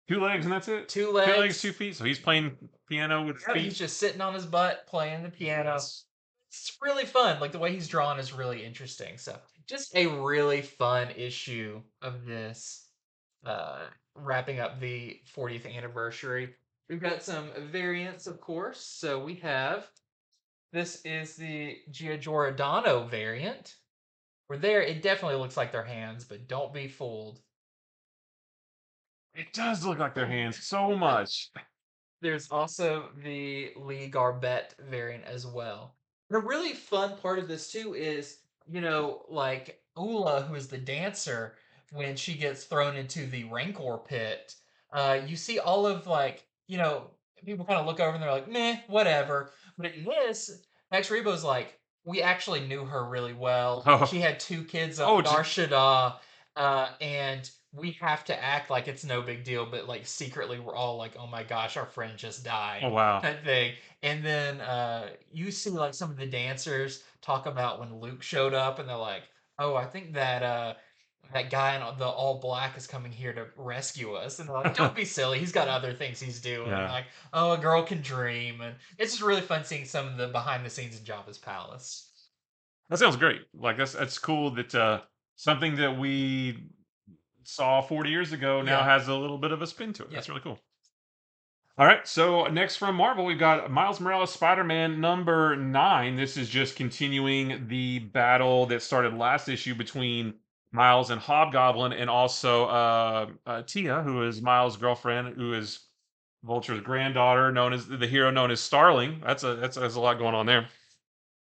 2 legs and that's it. Two 2 legs, legs. 2 feet. So he's playing piano with his Yeah, he's feet. just sitting on his butt playing the piano. It's really fun. Like the way he's drawn is really interesting. So just a really fun issue of this, wrapping up the 40th anniversary. We've got some variants, of course. So we have this is the Giordano variant. Where there, it definitely looks like their hands, but don't be fooled. It does look like their hands so much. There's also the Lee Garbett variant as well. And a really fun part of this too is, like Ula, who is the dancer. when she gets thrown into the Rancor pit, you see all of like, people kind of look over and they're like, meh, whatever. But in this, Max Rebo's like, we actually knew her really well. Oh, She had two kids oh, on Nar Shaddaa, and we have to act like it's no big deal, but like secretly we're all like, oh my gosh, our friend just oh died, wow. kind of thing. And then you see like some of the dancers talk about when Luke showed up, and they're like, oh, I think that guy in the all black is coming here to rescue us. And they're like, don't be silly. He's got other things he's doing. Yeah. Like, oh, a girl can dream. And it's just really fun seeing some of the behind the scenes in Jabba's palace. That sounds great. Like that's cool that something that we saw 40 years ago now Yeah. has a little bit of a spin to it. Yeah. That's really cool. All right, so next from Marvel, we've got Miles Morales Spider-Man number 9. This is just continuing the battle that started last issue between Miles and Hobgoblin, and also Tia, who is Miles' girlfriend, who is Vulture's granddaughter, known as the hero known as Starling. That's a lot going on there.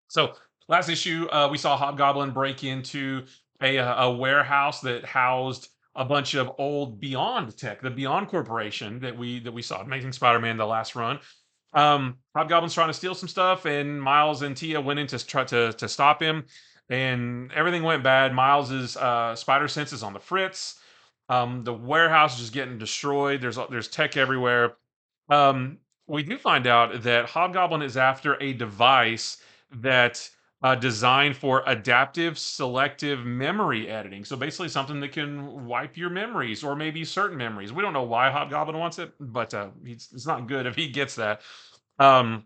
So last issue, we saw Hobgoblin break into a warehouse that housed a bunch of old Beyond tech, the Beyond Corporation that we saw Amazing Spider-Man the last run. Hobgoblin's trying to steal some stuff, and Miles and Tia went in to try to stop him, and everything went bad. Miles's spider sense is on the fritz. The warehouse is just getting destroyed. There's tech everywhere. Um, we do find out that Hobgoblin is after a device that designed for adaptive selective memory editing. So basically, something that can wipe your memories or maybe certain memories. We don't know why Hobgoblin wants it, but it's not good if he gets that. Um,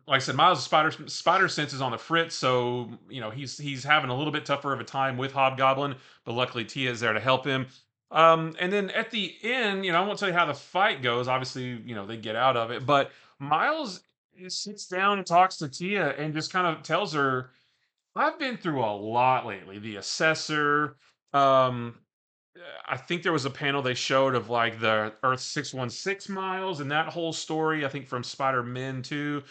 like I said, Miles' spider sense is on the fritz, so he's having a little bit tougher of a time with Hobgoblin, but luckily Tia is there to help him. And then at the end, I won't tell you how the fight goes. Obviously, they get out of it, but Miles sits down and talks to Tia and just kind of tells her, "I've been through a lot lately. The assessor, um, I think there was a panel they showed of like the Earth 616 miles and that whole story, I think from Spider-Man 2.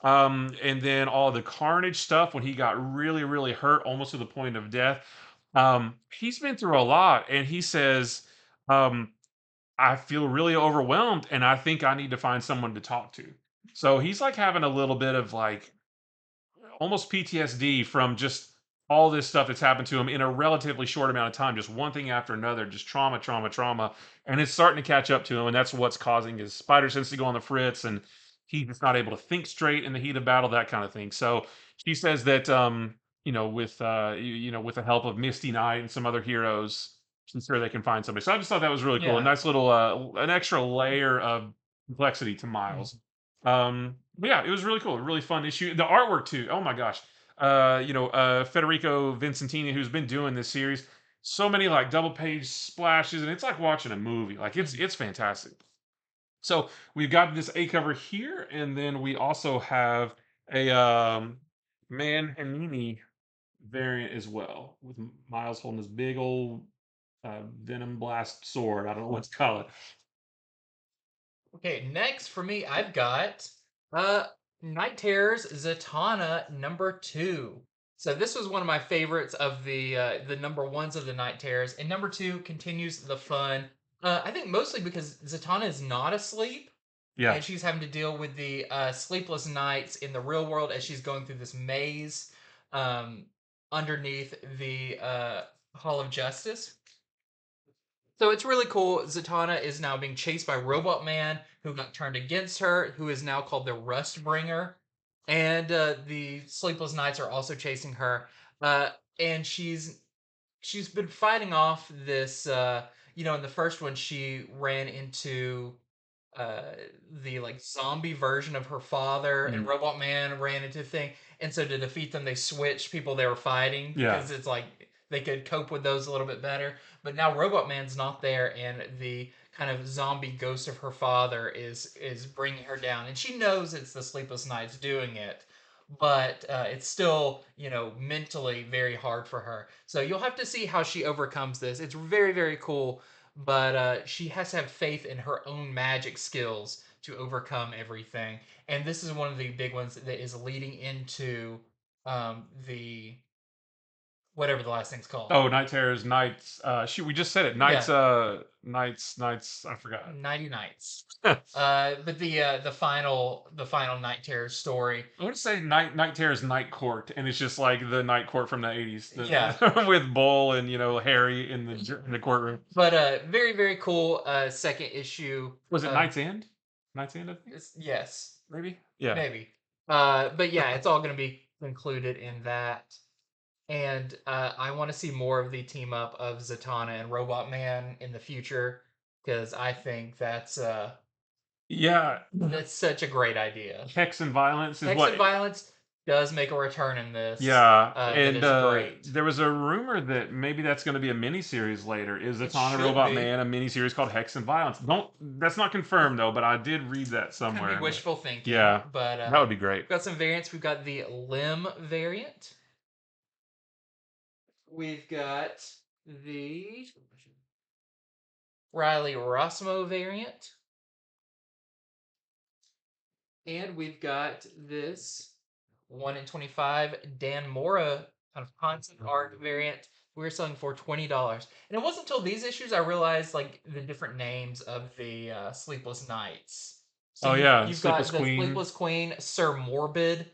And then all the Carnage stuff when he got really, really hurt, almost to the point of death. He's been through a lot, and he says, um, I feel really overwhelmed, and I think I need to find someone to talk to. So he's like having a little bit of like almost PTSD from just all this stuff that's happened to him in a relatively short amount of time, just one thing after another, just trauma, trauma, trauma, and it's starting to catch up to him, and that's what's causing his spider sense to go on the fritz, and he's just not able to think straight in the heat of battle, that kind of thing. So she says that, with the help of Misty Knight and some other heroes, she's sure they can find somebody. So I just thought that was really cool, a Yeah. nice little, an extra layer of complexity to Mhm. Miles. But yeah, it was really cool, a really fun issue. The artwork too. Oh my gosh. Federico Vincentini, who's been doing this series, so many like double page splashes, and it's like watching a movie. Like it's fantastic. So we've got this A cover here, and then we also have a Manhanini variant as well, with Miles holding this big old venom blast sword. I don't know what to call it. Okay, next for me, I've got uh Night Terrors Zatanna number 2. So this was one of my favorites of the number ones of the Night Terrors, and number 2 continues the fun. I think mostly because Zatanna is not asleep, Yeah. and she's having to deal with the sleepless nights in the real world as she's going through this maze um, underneath the Hall of Justice. So it's really cool. Zatanna is now being chased by Robot Man, who got turned against her, who is now called the Rustbringer. And the Sleepless Knights are also chasing her. And she's been fighting off this. In the first one, she ran into uh the like zombie version of her father, and Mhm. Robot Man ran into the thing, and so to defeat them they switched people they were fighting Yeah. because it's like they could cope with those a little bit better. But now Robot Man's not there, and the kind of zombie ghost of her father is bringing her down, and she knows it's the Sleepless Knights doing it, but it's still mentally very hard for her. So you'll have to see how she overcomes this. It's very, very cool, but she has to have faith in her own magic skills to overcome everything. And this is one of the big ones that is leading into the whatever the last thing's called. Oh, Night Terrors, Nights. Shoot, we just said it. Nights. Yeah, Nights. I forgot. Nighty Nights. But the final Night Terror story. I want to say Night Terrors Night Court, and it's just like the Night Court from the 80s, Yeah, with Bull and Harry in the courtroom. but very very cool. Second issue. Was it Night's End? Night's End, I think. Yes, Maybe. Yeah. maybe. But yeah, it's all going to be included in that. And I want to see more of the team up of Zatanna and Robot Man in the future because I think Yeah. that's such a great idea. Hex and Violence is Hex what. and Violence does make a return in this. Yeah, that and is great. there was a rumor that maybe that's going to be a miniseries later. Is It Zatanna should Robot be. Man a miniseries called Hex and Violence? Don't. That's not confirmed though, but I did read that Could somewhere. be wishful thinking. Yeah, But that would be great. we've got some variants. We've got the Limb variant. We've got the Riley Rossmo variant. And we've got this 1 in 25 Dan Mora kind of concept art variant. We were selling for $20. And it wasn't until these issues I realized like the different names of the Sleepless Knights. So Oh yeah, you've Sleepless got the Queen. Sleepless Queen, Sir Morbid.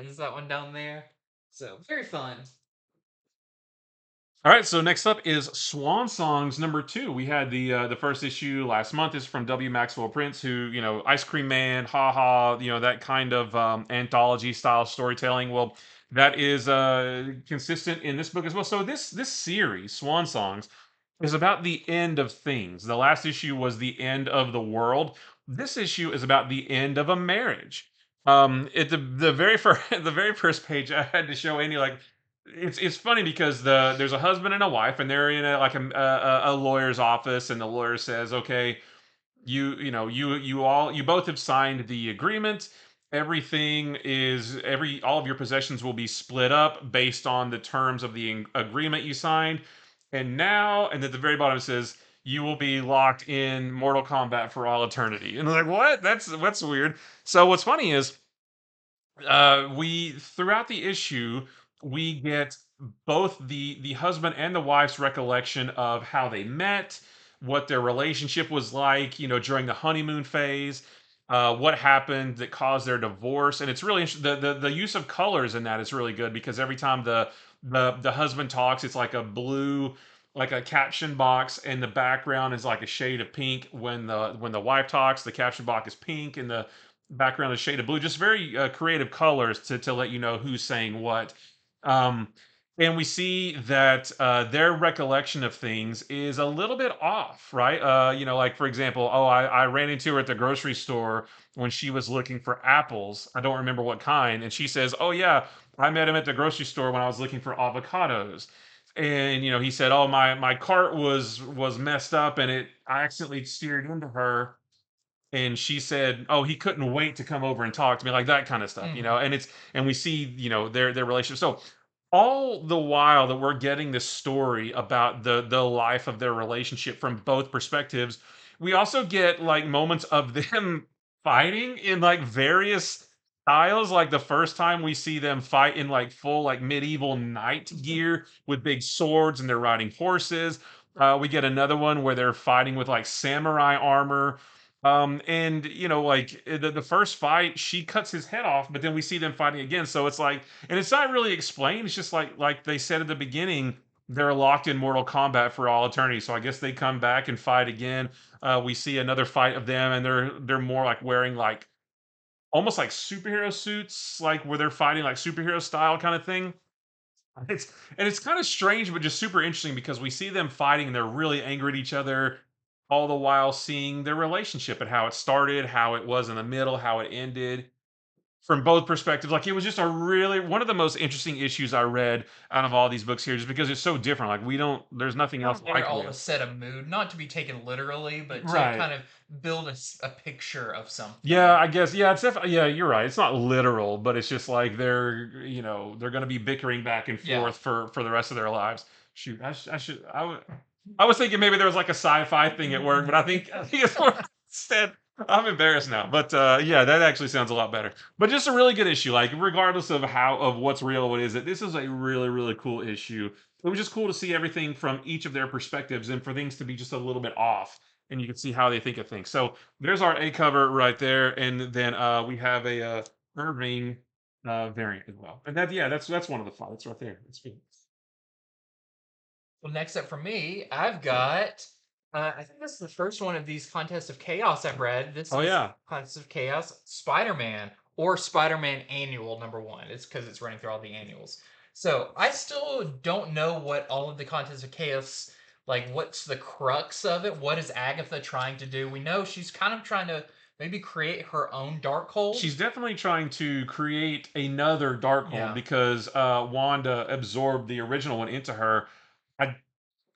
Is that one down there? So very fun. All right, so next up is Swan Songs #2. We had the first issue last month. Is from W. Maxwell Prince, who Ice Cream Man, Ha Ha, that kind of anthology style storytelling. Well, that is consistent in this book as well. So this series, Swan Songs, is about the end of things. The last issue was the end of the world. This issue is about the end of a marriage. At the very first the very first page, I had to show Andy like it's funny because there's a husband and a wife, and they're in a lawyer's office, and the lawyer says, "Okay, you both have signed the agreement. All of your possessions will be split up based on the terms of the agreement you signed. And at the very bottom it says you will be locked in Mortal Kombat for all eternity." And I'm like, what? That's weird. So what's funny is we throughout the issue we get both the husband and the wife's recollection of how they met, what their relationship was like, during the honeymoon phase, what happened that caused their divorce. And it's really interesting. The use of colors in that is really good because every time the husband talks, it's like a blue, like a caption box, and the background is like a shade of pink. When the wife talks, the caption box is pink, and the background is shade of blue. Just very creative colors to let you know who's saying what. Um, and we see that their recollection of things is a little bit off, right? Like for example, oh, I ran into her at the grocery store when she was looking for apples. I don't remember what kind. And she says, "Oh, yeah, I met him at the grocery store when I was looking for avocados." And he said, "Oh, my cart was messed up, and I accidentally steered into her, and she said, "Oh, he couldn't wait to come over and talk to me," like that kind of stuff, Mhm. and we see, their relationship. So all the while that we're getting this story about the life of their relationship from both perspectives, we also get like moments of them fighting in like various styles. Like the first time we see them fight in like full like medieval knight gear with big swords, and they're riding horses. We get another one where they're fighting with like samurai armor. And like the first fight, she cuts his head off, but then we see them fighting again. So it's like, and it's not really explained. It's just like they said at the beginning, they're locked in Mortal Kombat for all eternity. So I guess they come back and fight again. We see another fight of them, and they're more like wearing like almost like superhero suits, like where they're fighting like superhero style kind of thing. It's kind of strange, but just super interesting because we see them fighting and they're really angry at each other, all the while seeing their relationship and how it started, how it was in the middle, how it ended from both perspectives. Like it was just a really one of the most interesting issues I read out of all these books here, just because it's so different. Like there's nothing else They're like all to this. set a mood, not to be taken literally, but to Right. kind of build a picture of something. Yeah, I guess. Yeah, it's definitely. Yeah, you're right. It's not literal, but it's just like they're going to be bickering back and Yeah. forth for the rest of their lives. Shoot, I was thinking maybe there was like a sci-fi thing at work, but I think it's more instead. I'm embarrassed now, but yeah, that actually sounds a lot better. But just a really good issue. Like, regardless of what's real, what is it, this is a really really cool issue. It was just cool to see everything from each of their perspectives, and for things to be just a little bit off, and you can see how they think of things. So there's our A cover right there, and then we have a Irving variant as well, and that's one of the five. It's right there. It's good. Well, next up for me, I've got. I think this is the first one of these contests of chaos I've read. This Oh is yeah, Contest of Chaos Spider-Man or Spider-Man Annual #1. It's because it's running through all the annuals. So I still don't know what all of the Contest of Chaos, like what's the crux of it. What is Agatha trying to do? We know she's kind of trying to maybe create her own Darkhold. she's definitely trying to create another Darkhold Yeah. because Wanda absorbed the original one into her. I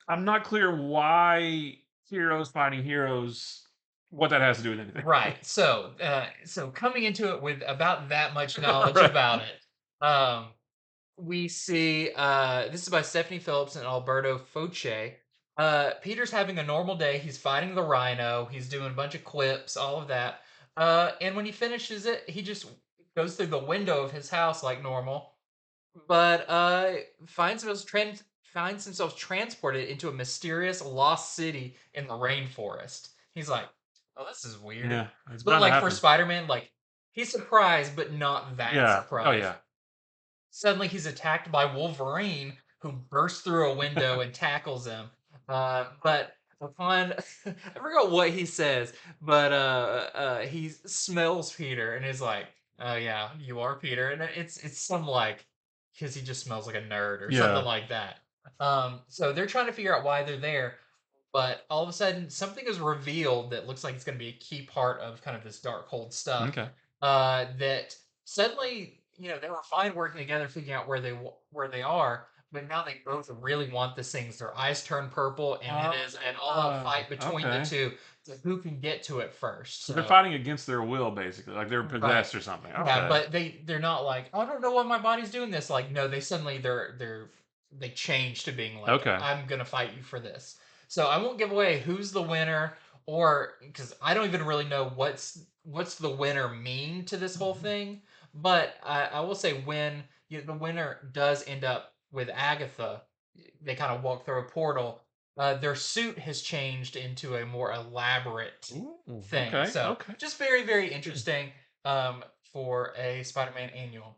I'm not clear why heroes fighting heroes, what that has to do with anything. Right. So coming into it with about that much knowledge Right. about it, we see this is by Stephanie Phillips and Alberto Foce. Peter's having a normal day. He's fighting the Rhino. He's doing a bunch of quips, all of that. And when he finishes it, he just goes through the window of his house like normal, but finds himself transported into a mysterious lost city in the rainforest. He's like, "Oh, this is weird." Yeah, it's But bound to like for happen. Spider-Man, like he's surprised, but not that Yeah. Oh surprised. yeah. Suddenly, he's attacked by Wolverine, who bursts through a window and tackles him. But upon I forgot what he says, but he smells Peter and is like, "Oh yeah, you are Peter," and it's some like because he just smells like a nerd or something Yeah. like that. So they're trying to figure out why they're there, but all of a sudden something is revealed that looks like it's going to be a key part of kind of this dark hold stuff. Okay. That suddenly, they were fine working together, figuring out where they are, but now they both really want these things. Their eyes turn purple, and it is an all-out fight between the Okay. two to who can get to it first. So they're So fighting against their will, basically, like they're right. possessed or something. Yeah, Okay. but they're not like, "Oh, I don't know why my body's doing this." Like, no, they suddenly they change to being like, Okay. "I'm gonna fight you for this." So I won't give away who's the winner, or because I don't even really know what's the winner mean to this whole thing. But I will say when the winner does end up with Agatha, they kind of walk through a portal. Their suit has changed into a more elaborate Ooh, thing. okay. So Okay. just very, very interesting for a Spider-Man annual.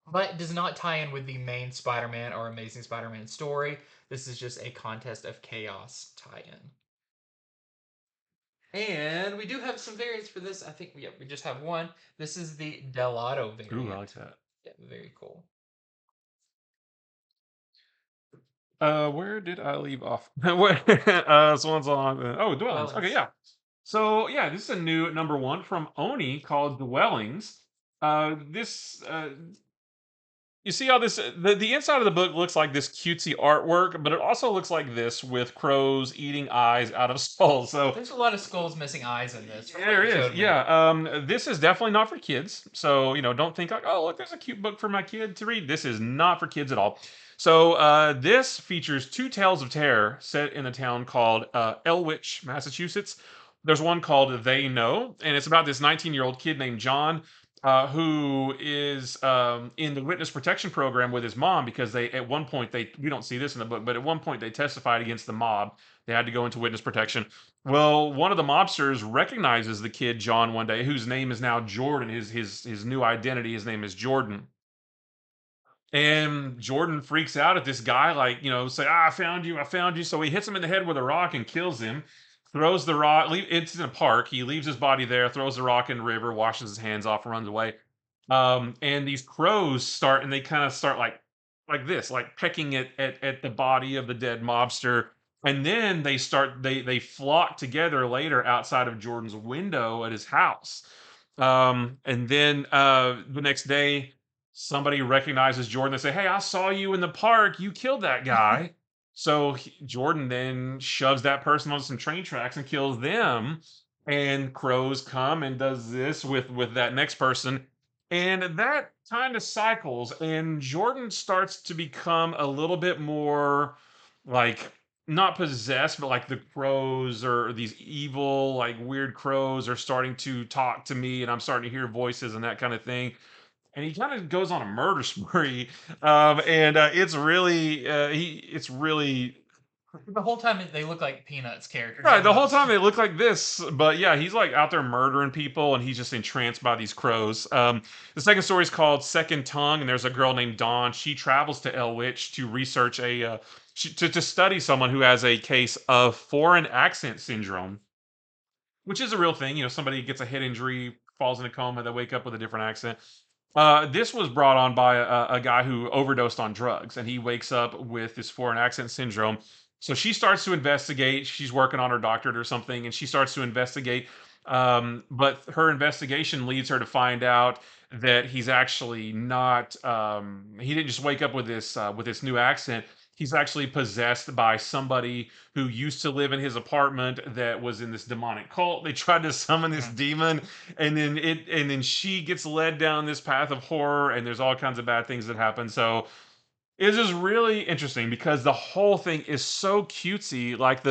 But it does not tie in with the main Spider-Man or Amazing Spider-Man story. This is just a Contest of Chaos tie-in. And we do have some variants for this. I think we just have one. This is the Delato Ooh, I like variant. that. Yeah, very cool. Where did I leave off? Where? Swan Song. Oh, dwellings. Okay, Dwellings. yeah. So yeah, this is a new #1 from Oni called Dwellings. This You see how the inside of the book looks like this cutesy artwork, but it also looks like this with crows eating eyes out of skulls. So There's a lot of skulls missing eyes in this from what there you is, showed me. yeah. This is definitely not for kids. So don't think like, oh, look, there's a cute book for my kid to read. This is not for kids at all. So this features two tales of terror set in a town called Elwich, Massachusetts. There's one called They Know, and it's about this 19-year-old kid named John who is in the witness protection program with his mom because they at one point they we don't see this in the book, but at one point they testified against the mob. They had to go into witness protection. Well, one of the mobsters recognizes the kid John one day, whose name is now Jordan. His new identity. His name is Jordan. And Jordan freaks out at this guy, like, say, I found you, I found you. So he hits him in the head with a rock and kills him. Throws the rock, it's in a park. He leaves his body there, throws the rock in the river, washes his hands off, and runs away. And these crows start, and they kind of start like this, like pecking at the body of the dead mobster. And then they flock together later outside of Jordan's window at his house. And then the next day, somebody recognizes Jordan. They say, "Hey, I saw you in the park. You killed that guy." So Jordan then shoves that person on some train tracks and kills them. And crows come and does this with that next person, and that kind of cycles. And Jordan starts to become a little bit more like not possessed, but like the crows or these evil, like weird crows are starting to talk to me, and I'm starting to hear voices and that kind of thing. And he kind of goes on a murder spree, and it's really The whole time they look like Peanuts characters right. The whole almost. time they look like this, but yeah, he's like out there murdering people, and he's just entranced by these crows. The second story is called Second Tongue, and there's a girl named Dawn. She travels to Elwich to research to study someone who has a case of foreign accent syndrome, which is a real thing. You know, somebody gets a head injury, falls in a coma, they wake up with a different accent. This was brought on by a guy who overdosed on drugs, and he wakes up with this foreign accent syndrome. So she starts to investigate. She's working on her doctorate or something, and she starts to investigate. But her investigation leads her to find out that he's actually not. He didn't just wake up with this new accent. He's actually possessed by somebody who used to live in his apartment that was in this demonic cult. They tried to summon this Mhm. demon, and then she gets led down this path of horror, and there's all kinds of bad things that happen. So it's just really interesting because the whole thing is so cutesy, like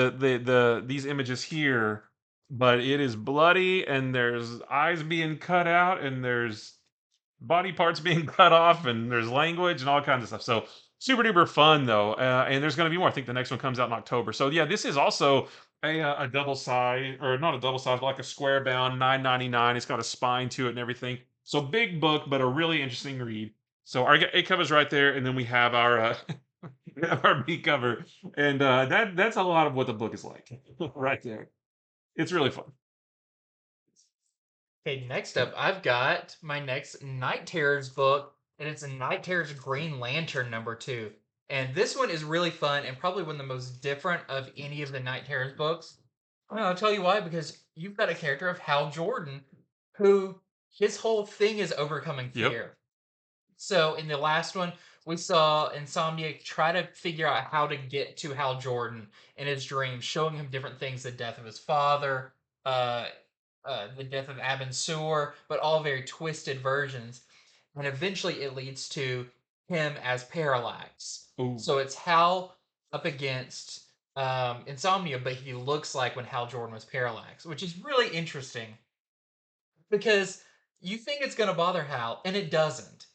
these images here, but it is bloody, and there's eyes being cut out, and there's body parts being cut off, and there's language and all kinds of stuff. So super duper fun though, and there's going to be more. I think the next one comes out in October. So yeah, this is also a double size, or not a double size, but like a square bound 9.99. It's got a spine to it and everything. So big book, but a really interesting read. So our A cover's right there, and then we have we have our B cover, and that's a lot of what the book is like right there. It's really fun. Okay, next up, I've got my next Night Terrors book, and it's a Night Terrors Green Lantern #2. And this one is really fun and probably one of the most different of any of the Night Terrors books. Well, I'll tell you why, because you've got a character of Hal Jordan who his whole thing is overcoming Yep. fear. So in the last one, we saw Insomniac try to figure out how to get to Hal Jordan in his dreams, showing him different things: the death of his father, uh, the death of Abin Sur, but all very twisted versions. And eventually, it leads to him as Parallax. Ooh. So it's Hal up against Insomnia, but he looks like when Hal Jordan was Parallax, which is really interesting because you think it's going to bother Hal, and it doesn't.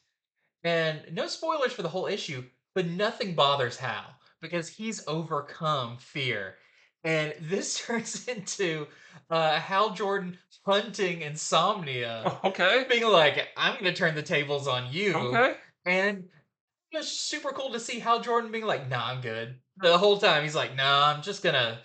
And no spoilers for the whole issue, but nothing bothers Hal because he's overcome fear. And this turns into Hal Jordan hunting Insomnia, Okay. being like, I'm going to turn the tables on you. Okay. And it's super cool to see Hal Jordan being like, nah, I'm good. The whole time he's like, nah, I'm just gonna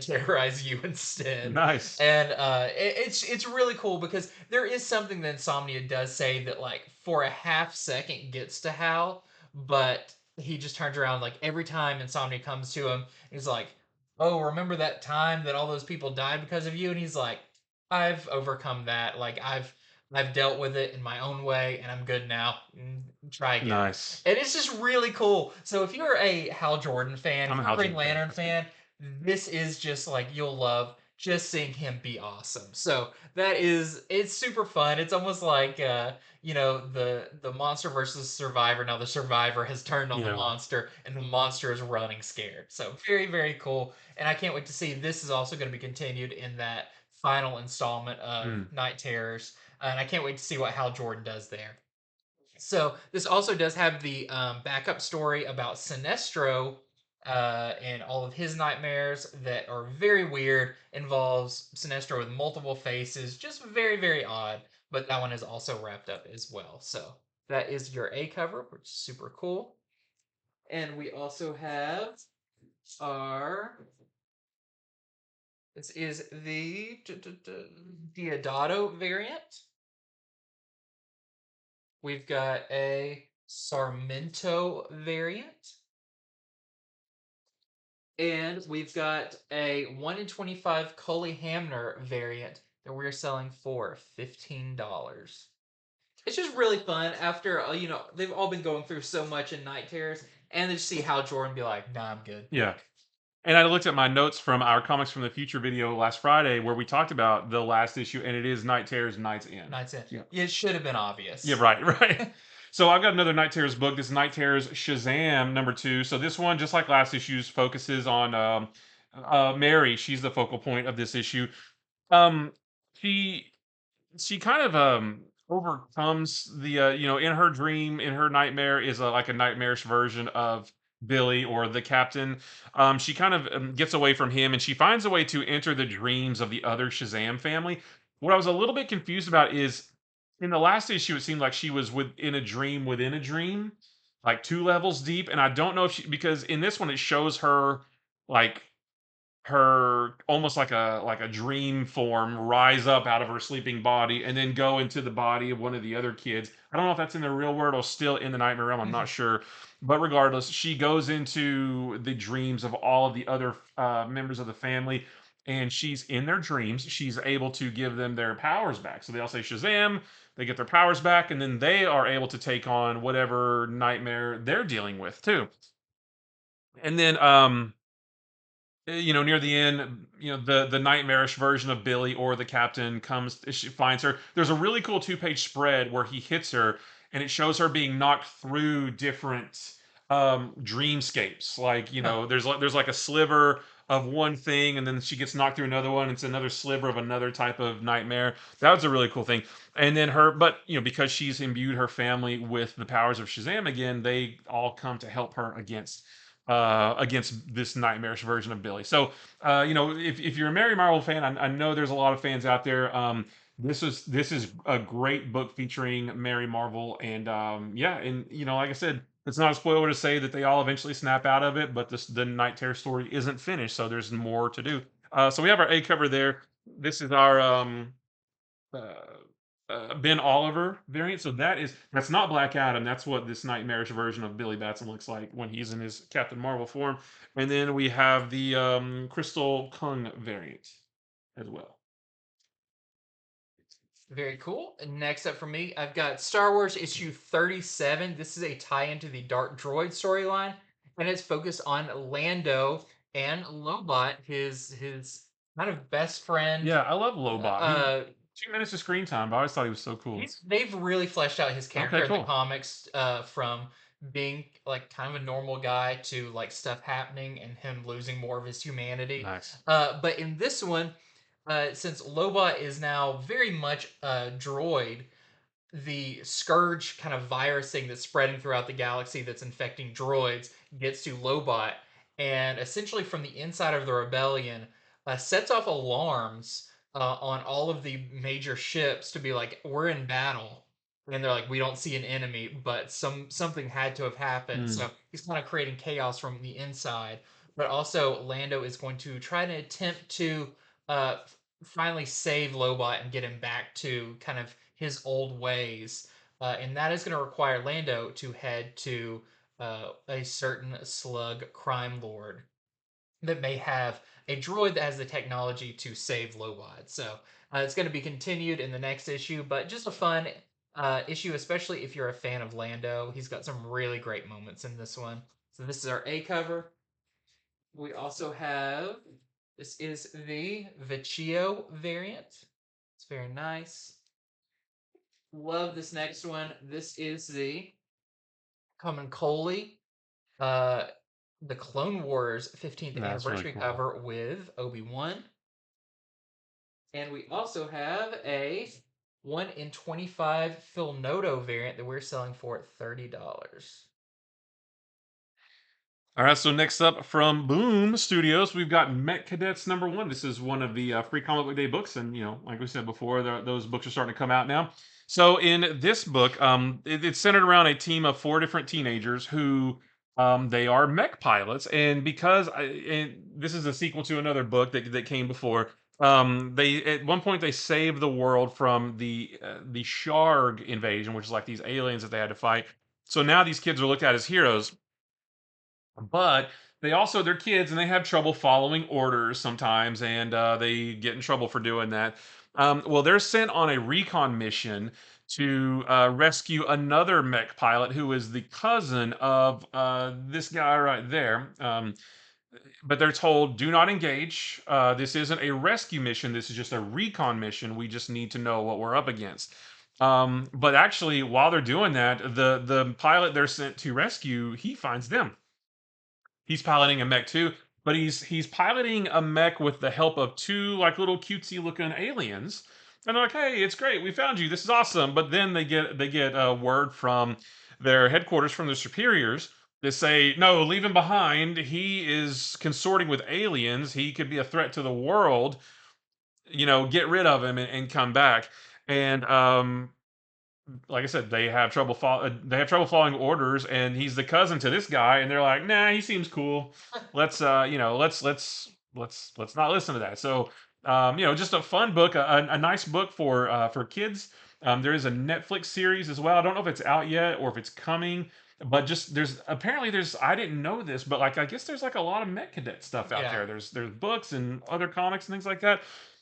terrorize you instead. Nice. And it's really cool because there is something that Insomnia does say that like for a half second gets to Hal, but he just turns around like every time Insomnia comes to him, he's like, oh, remember that time that all those people died because of you? And he's like, I've overcome that. Like I've dealt with it in my own way, and I'm good now. Try again. Nice. And it's just really cool. So if you're a Hal Jordan fan, I'm if a you're a Hal Green Jordan fan. Lantern fan, this is just like you'll love just seeing him be awesome. So it's super fun. It's almost like the monster versus survivor. Now the survivor has turned on the Yeah. monster, and the monster is running scared. So very, very cool. And I can't wait to see this is also going to be continued in that final installment of Mm. Night Terrors. And I can't wait to see what Hal Jordan does there. So this also does have the backup story about Sinestro and all of his nightmares that are very weird. Involves Sinestro with multiple faces, just very, very odd. But that one is also wrapped up as well. So that is your A cover, which is super cool. And we also have our. This is the Diodato variant. We've got a Sarmento variant. And we've got a 1 in 25 Cully Hamner variant that we're selling for $15. It's just really fun after, they've all been going through so much in Night Terrors, and to see Hal Jordan be like, nah, I'm good. Yeah. And I looked at my notes from our Comics from the Future video last Friday where we talked about the last issue, and it is Night Terrors Nights In. Nights In. Yeah. It should have been obvious. Yeah, right, right. So I've got another Night Terrors book. This is Night Terrors Shazam #2. So this one, just like last issue's, focuses on Mary. She's the focal point of this issue. Um, she she kind of overcomes the in her dream, in her nightmare is like a nightmarish version of Billy or the captain. She kind of gets away from him, and she finds a way to enter the dreams of the other Shazam family. What I was a little bit confused about is in the last issue it seemed like she was within a dream, like two levels deep, and I don't know if she, because in this one it shows her like her almost like a dream form rise up out of her sleeping body and then go into the body of one of the other kids. I don't know if that's in the real world or still in the nightmare realm. I'm not sure, but regardless, she goes into the dreams of all of the other members of the family, and she's in their dreams. She's able to give them their powers back. So they all say Shazam. They get their powers back, and then they are able to take on whatever nightmare they're dealing with too. And then near the end, the nightmarish version of Billy or the captain comes, she finds her. There's a really cool two-page spread where he hits her, and it shows her being knocked through different dreamscapes. Like, Huh. there's like a sliver of one thing, and then she gets knocked through another one. It's another sliver of another type of nightmare. That was a really cool thing. And then but because she's imbued her family with the powers of Shazam again, they all come to help her against this nightmarish version of Billy. So, if you're a Mary Marvel fan, I know there's a lot of fans out there. This is a great book featuring Mary Marvel, and yeah, and like I said, it's not a spoiler to say that they all eventually snap out of it, but the Night Terror story isn't finished, so there's more to do. So we have our A cover there. This is our uh, Ben Oliver variant. So that's not Black Adam. That's what this nightmarish version of Billy Batson looks like when he's in his Captain Marvel form. And then we have the Crystal Kung variant as well. Very cool. Next up for me, I've got Star Wars issue 37. This is a tie into the Dark Droid storyline, and it's focused on Lando and Lobot, his kind of best friend. Yeah, I love Lobot. 2 minutes of screen time, but I always thought he was so cool. They've really fleshed out his character Okay, in the cool. comics, from being like kind of a normal guy to like stuff happening and him losing more of his humanity. Nice. But in this one, since Lobot is now very much a droid, the scourge kind of virus thing that's spreading throughout the galaxy that's infecting droids gets to Lobot, and essentially from the inside of the rebellion, sets off alarms on all of the major ships to be like, we're in battle. And they're like, we don't see an enemy, but something had to have happened. Mm. So he's kind of creating chaos from the inside. But also, Lando is going to try to attempt to uh, finally save Lobot and get him back to kind of his old ways. And that is going to require Lando to head to a certain slug crime lord that may have a droid that has the technology to save Lobot. So it's going to be continued in the next issue, but just a fun issue, especially if you're a fan of Lando. He's got some really great moments in this one. So this is our A cover. We also have, this is the Vecchio variant. It's very nice. Love this next one. This is the Common Coley, uh, the Clone Wars 15th That's really anniversary cool. cover with Obi-Wan. And we also have a 1 in 25 Phil Noto variant that we're selling for $30. All right, so next up from Boom Studios, we've got Mech Cadets #1. This is one of the free comic book day books, and like we said before, those books are starting to come out now. So in this book, it's centered around a team of 4 different teenagers who they are mech pilots, and and this is a sequel to another book that came before. They at one point they saved the world from the Sharg invasion, which is like these aliens that they had to fight. So now these kids are looked at as heroes, but they're kids and they have trouble following orders sometimes, and they get in trouble for doing that. Well, they're sent on a recon mission to rescue another mech pilot who is the cousin of this guy right there. But they're told, do not engage. This isn't a rescue mission. This is just a recon mission. We just need to know what we're up against. But actually, while they're doing that, the pilot they're sent to rescue, he finds them. He's piloting a mech too, but he's piloting a mech with the help of two like little cutesy looking aliens. And they're like, "Hey, it's great, we found you. This is awesome." But then they get a word from their headquarters from their superiors. They say, "No, leave him behind. He is consorting with aliens. He could be a threat to the world. Get rid of him and come back." And like I said, they have trouble following orders, and he's the cousin to this guy, and they're like, "Nah, he seems cool. Let's not listen to that." So, just a fun book, a nice book for kids. There is a Netflix series as well. I don't know if it's out yet or if it's coming, but just there's I didn't know this, but like I guess there's like a lot of Mech Cadet stuff out Yeah. there. There's books and other comics and things like that.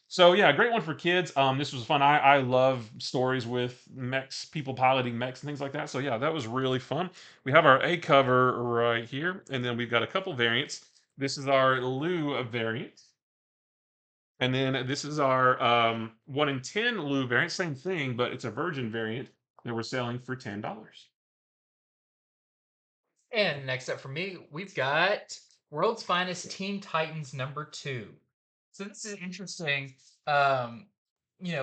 So yeah, great one for kids. This was fun. I love stories with mechs, people piloting mechs and things like that. So yeah, that was really fun. We have our A cover right here, and then we've got a couple variants. This is our Lou variant, and then this is our 1 in 10 Lou variant. Same thing, but it's a Virgin variant that we're selling for $10. And next up for me, we've got World's Finest Teen Titans #2. So this is interesting. Um,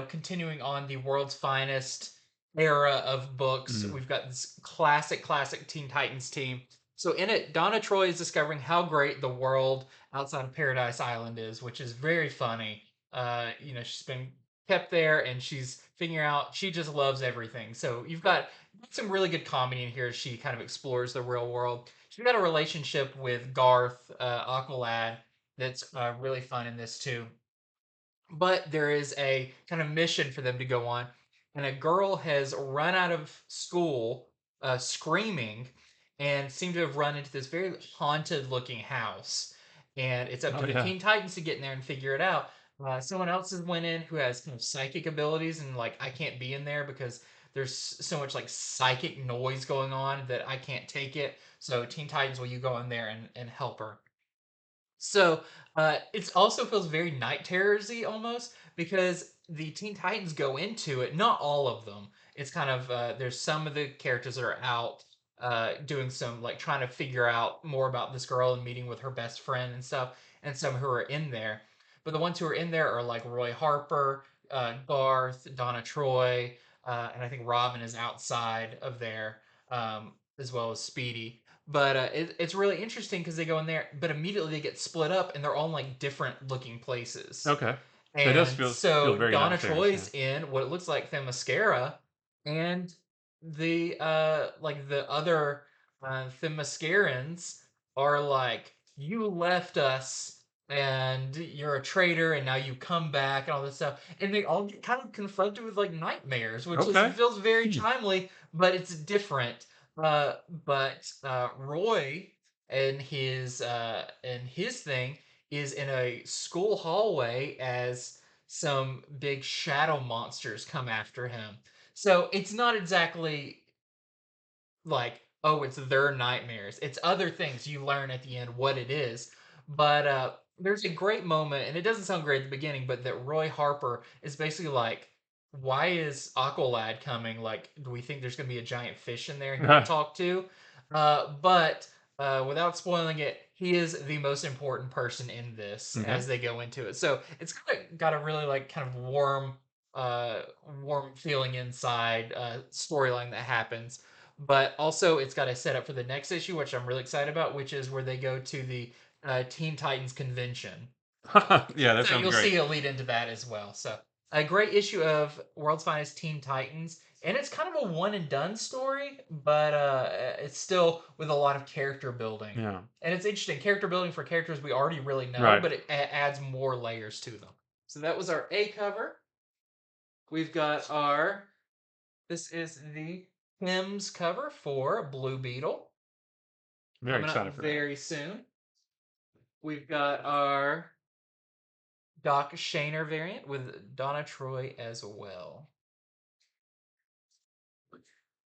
continuing on the World's Finest era of books, Mhm. we've got this classic Teen Titans team. So in it, Donna Troy is discovering how great the world outside of Paradise Island is, which is very funny. She's been kept there and she's figuring out she just loves everything. So you've got some really good comedy in here as she kind of explores the real world. She's got a relationship with Garth Aqualad that's really fun in this too. But there is a kind of mission for them to go on, and a girl has run out of school screaming and seemed to have run into this very haunted looking house. And it's up Oh to the yeah. Teen Titans to get in there and figure it out. Someone else has went in who has kind of psychic abilities, and like I can't be in there because there's so much like psychic noise going on that I can't take it. So Teen Titans, will you go in there and help her? So it also feels very Night Terrorsy almost because the Teen Titans go into it. Not all of them. It's kind of there's some of the characters that are out doing some like trying to figure out more about this girl and meeting with her best friend and stuff, and some who are in there. But the ones who are in there are like Roy Harper, Garth, Donna Troy, and I think Robin is outside of there, as well as Speedy. But it's really interesting because they go in there, but immediately they get split up and they're all in like different looking places. Okay. It does And feel so very Donna Night Terrors. Yeah. Troy's in what it looks like Themyscira, and the like the other Themyscirans are like, you left us and you're a traitor and now you come back and all this stuff. And they all get kind of confronted with like nightmares, which is Okay. feels very Hmm. timely, but it's different. But Roy and his thing is in a school hallway as some big shadow monsters come after him. So it's not exactly like, oh, it's their nightmares. It's other things you learn at the end what it is. But there's a great moment, and it doesn't sound great at the beginning, but that Roy Harper is basically like, why is Aqualad coming? Like, do we think there's going to be a giant fish in there he can talk to? But without spoiling it, he is the most important person in this Okay. as they go into it. So it's got a really like kind of uh, warm feeling inside storyline that happens, but also it's got a setup for the next issue, which I'm really excited about, which is where they go to the Teen Titans convention. Yeah, that So sounds you'll great. see a lead into that as well. So a great issue of World's Finest Teen Titans, and it's kind of a one and done story, but it's still with a lot of character building. Yeah. And it's interesting, character building for characters we already really know, Right. but it adds more layers to them. So that was our A cover. We've got our This is the hymns cover for Blue Beetle Very coming up excited for that. very soon. We've got our Doc Shaner variant with Donna Troy as well.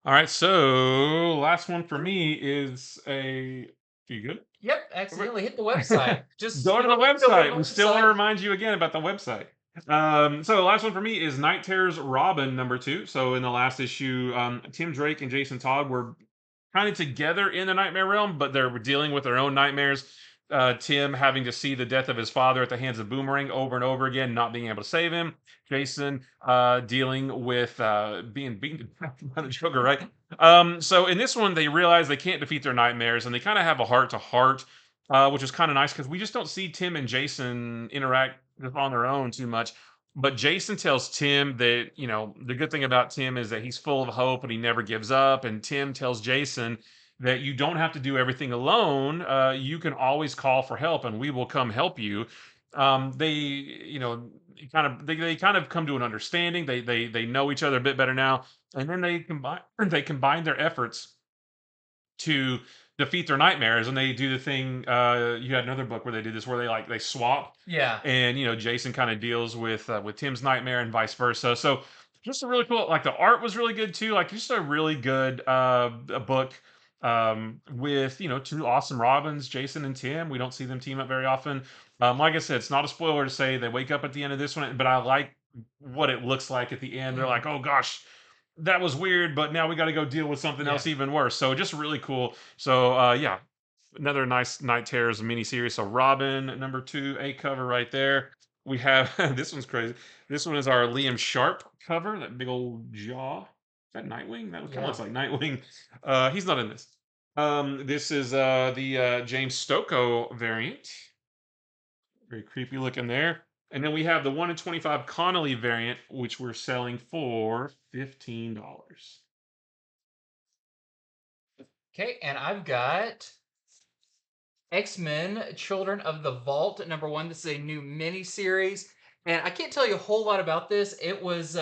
All right, so last one for me is a. You good? Yep, accidentally hit the website. Just Go to the go to website. We the still want to website. remind you again about the website. So the last one for me is Night Terror's Robin #2. So in the last issue, Tim Drake and Jason Todd were kind of together in the nightmare realm, but they're dealing with their own nightmares. Tim having to see the death of his father at the hands of Boomerang over and over again, not being able to save him. Jason dealing with being beaten by the Joker, right? So in this one, they realize they can't defeat their nightmares, and they kind of have a heart to heart, which is kind of nice because we just don't see Tim and Jason interact on their own too much. But Jason tells Tim that, the good thing about Tim is that he's full of hope and he never gives up. And Tim tells Jason that you don't have to do everything alone. You can always call for help and we will come help you. They kind of come to an understanding. They know each other a bit better now. And then they combine their efforts to defeat their nightmares, and they do the thing. You had another book where they did this, where they swap, Yeah. and Jason kind of deals with Tim's nightmare and vice versa. So just a really cool. Like the art was really good too. Like just a really good a book with two awesome Robins, Jason and Tim. We don't see them team up very often. Like I said, it's not a spoiler to say they wake up at the end of this one, but I like what it looks like at the end. They're like, oh gosh, that was weird, but now we got to go deal with something else even worse. So just really cool. So yeah, another nice Night Terrors miniseries. So Robin #2, a cover right there. We have this one's crazy. This one is our Liam Sharp cover, that big old jaw. Is that Nightwing? That kind of looks like Nightwing. He's not in this. This is the James Stocco variant. Very creepy looking there. And then we have the 1 in 25 Connolly variant, which we're selling for $15. Okay, and I've got X-Men Children of the Vault #1. This is a new mini series, and I can't tell you a whole lot about this. It was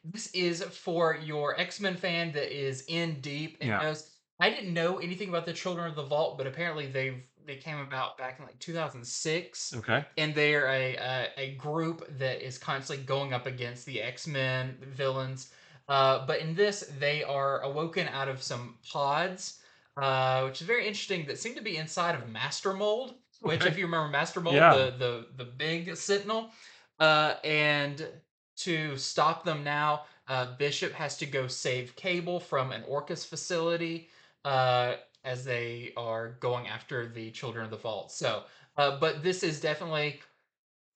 this is for your X-Men fan that is in deep and knows. I didn't know anything about the Children of the Vault, but apparently they came about back in like 2006. Okay. And they're a group that is constantly going up against the X-Men villains. But in this, they are awoken out of some pods, which is very interesting, that seem to be inside of Master Mold, which, if you remember Master Mold, the big Sentinel. And to stop them now, Bishop has to go save Cable from an Orcus facility, as they are going after the Children of the Vault. So, but this is definitely.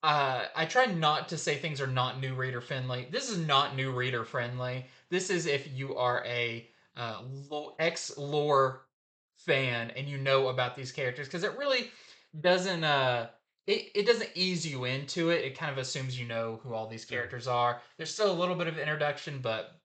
I try not to say things are not new reader friendly. This is not new reader friendly. This is if you are a ex lore fan and you know about these characters, because it really doesn't it doesn't ease you into it. It kind of assumes you know who all these characters are. There's still a little bit of introduction, but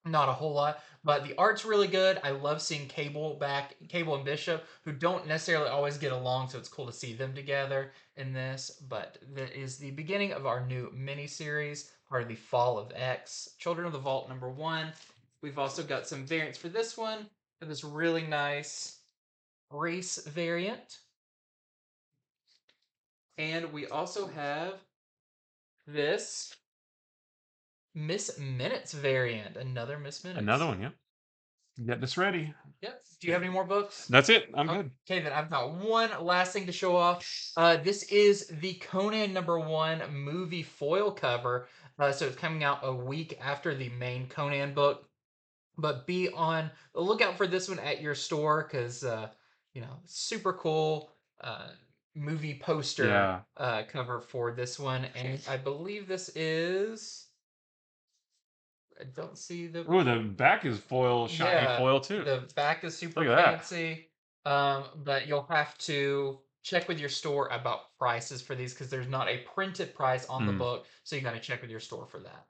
not a whole lot. But the art's really good. I love seeing Cable and Bishop, who don't necessarily always get along, so it's cool to see them together in this. But that is the beginning of our new mini series, part of the Fall of X, Children of the Vault #1. We've also got some variants for this one. For this really nice race variant. And we also have this Miss Minutes variant. Another Miss Minutes. Another one, yeah. Get this ready. Yep. Do you have any more books? That's it. I'm good. Okay, then I've got one last thing to show off. This is the Conan #1 movie foil cover. So it's coming out a week after the main Conan book. But be on the lookout for this one at your store, because super cool movie poster cover for this one. And I believe this is. I don't see the. Oh, the back is foil, shiny foil too. The back is super fancy. But you'll have to check with your store about prices for these, because there's not a printed price on the book, so you got to check with your store for that.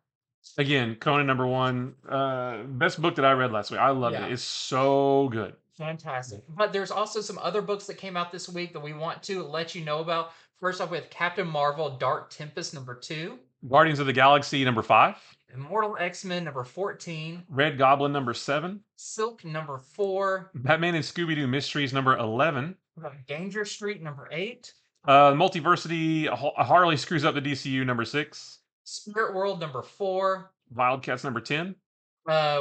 Again, Conan #1, best book that I read last week. I loved it. It's so good. Fantastic. But there's also some other books that came out this week that we want to let you know about. First off, with Captain Marvel Dark Tempest #2. Guardians of the Galaxy #5. Immortal X-Men #14. Red Goblin #7. Silk #4. Batman and Scooby-Doo Mysteries #11. Danger Street #8. Multiversity, Harley Screws Up the DCU #6. Spirit World #4. Wildcats #10.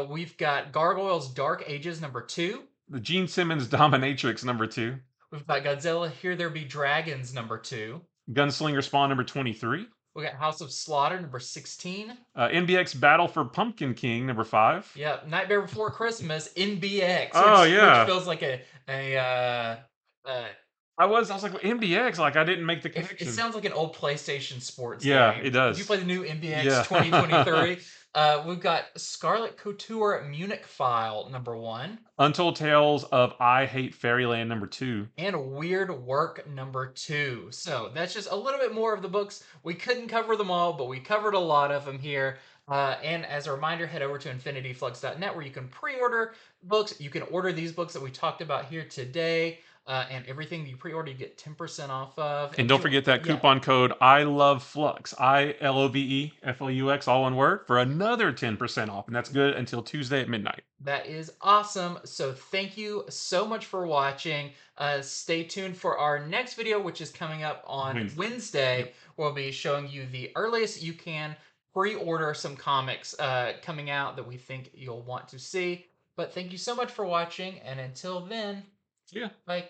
We've got Gargoyles Dark Ages #2. The Gene Simmons Dominatrix #2. We've got Godzilla Here There Be Dragons #2. Gunslinger Spawn #23. We got House of Slaughter, number 16. NBX Battle for Pumpkin King, number 5. Yep, Nightmare Before Christmas, NBX, Oh which yeah. feels like a I was like, well, NBX, like I didn't make the it connection. sounds like an old PlayStation sports Yeah, game. it Did you does. play the new NBX Yeah. 2023? We've got Scarlet Couture Munich File, number 1. Untold Tales of I Hate Fairyland, number 2. And Weird Work, number 2. So that's just a little bit more of the books. We couldn't cover them all, but we covered a lot of them here. And as a reminder, head over to infinityflux.net where you can pre-order books. You can order these books that we talked about here today. And everything you pre-order, you get 10% off of. And If don't you, forget that yeah, coupon code I love Flux, ILOVEFLUX, all one word, for another 10% off. And that's good until Tuesday at midnight. that is awesome. So thank you so much for watching. Stay tuned for our next video, which is coming up on Wednesday. Yep. We'll be showing you the earliest you can pre-order some comics coming out that we think you'll want to see. But thank you so much for watching, and until then, Yeah. bye.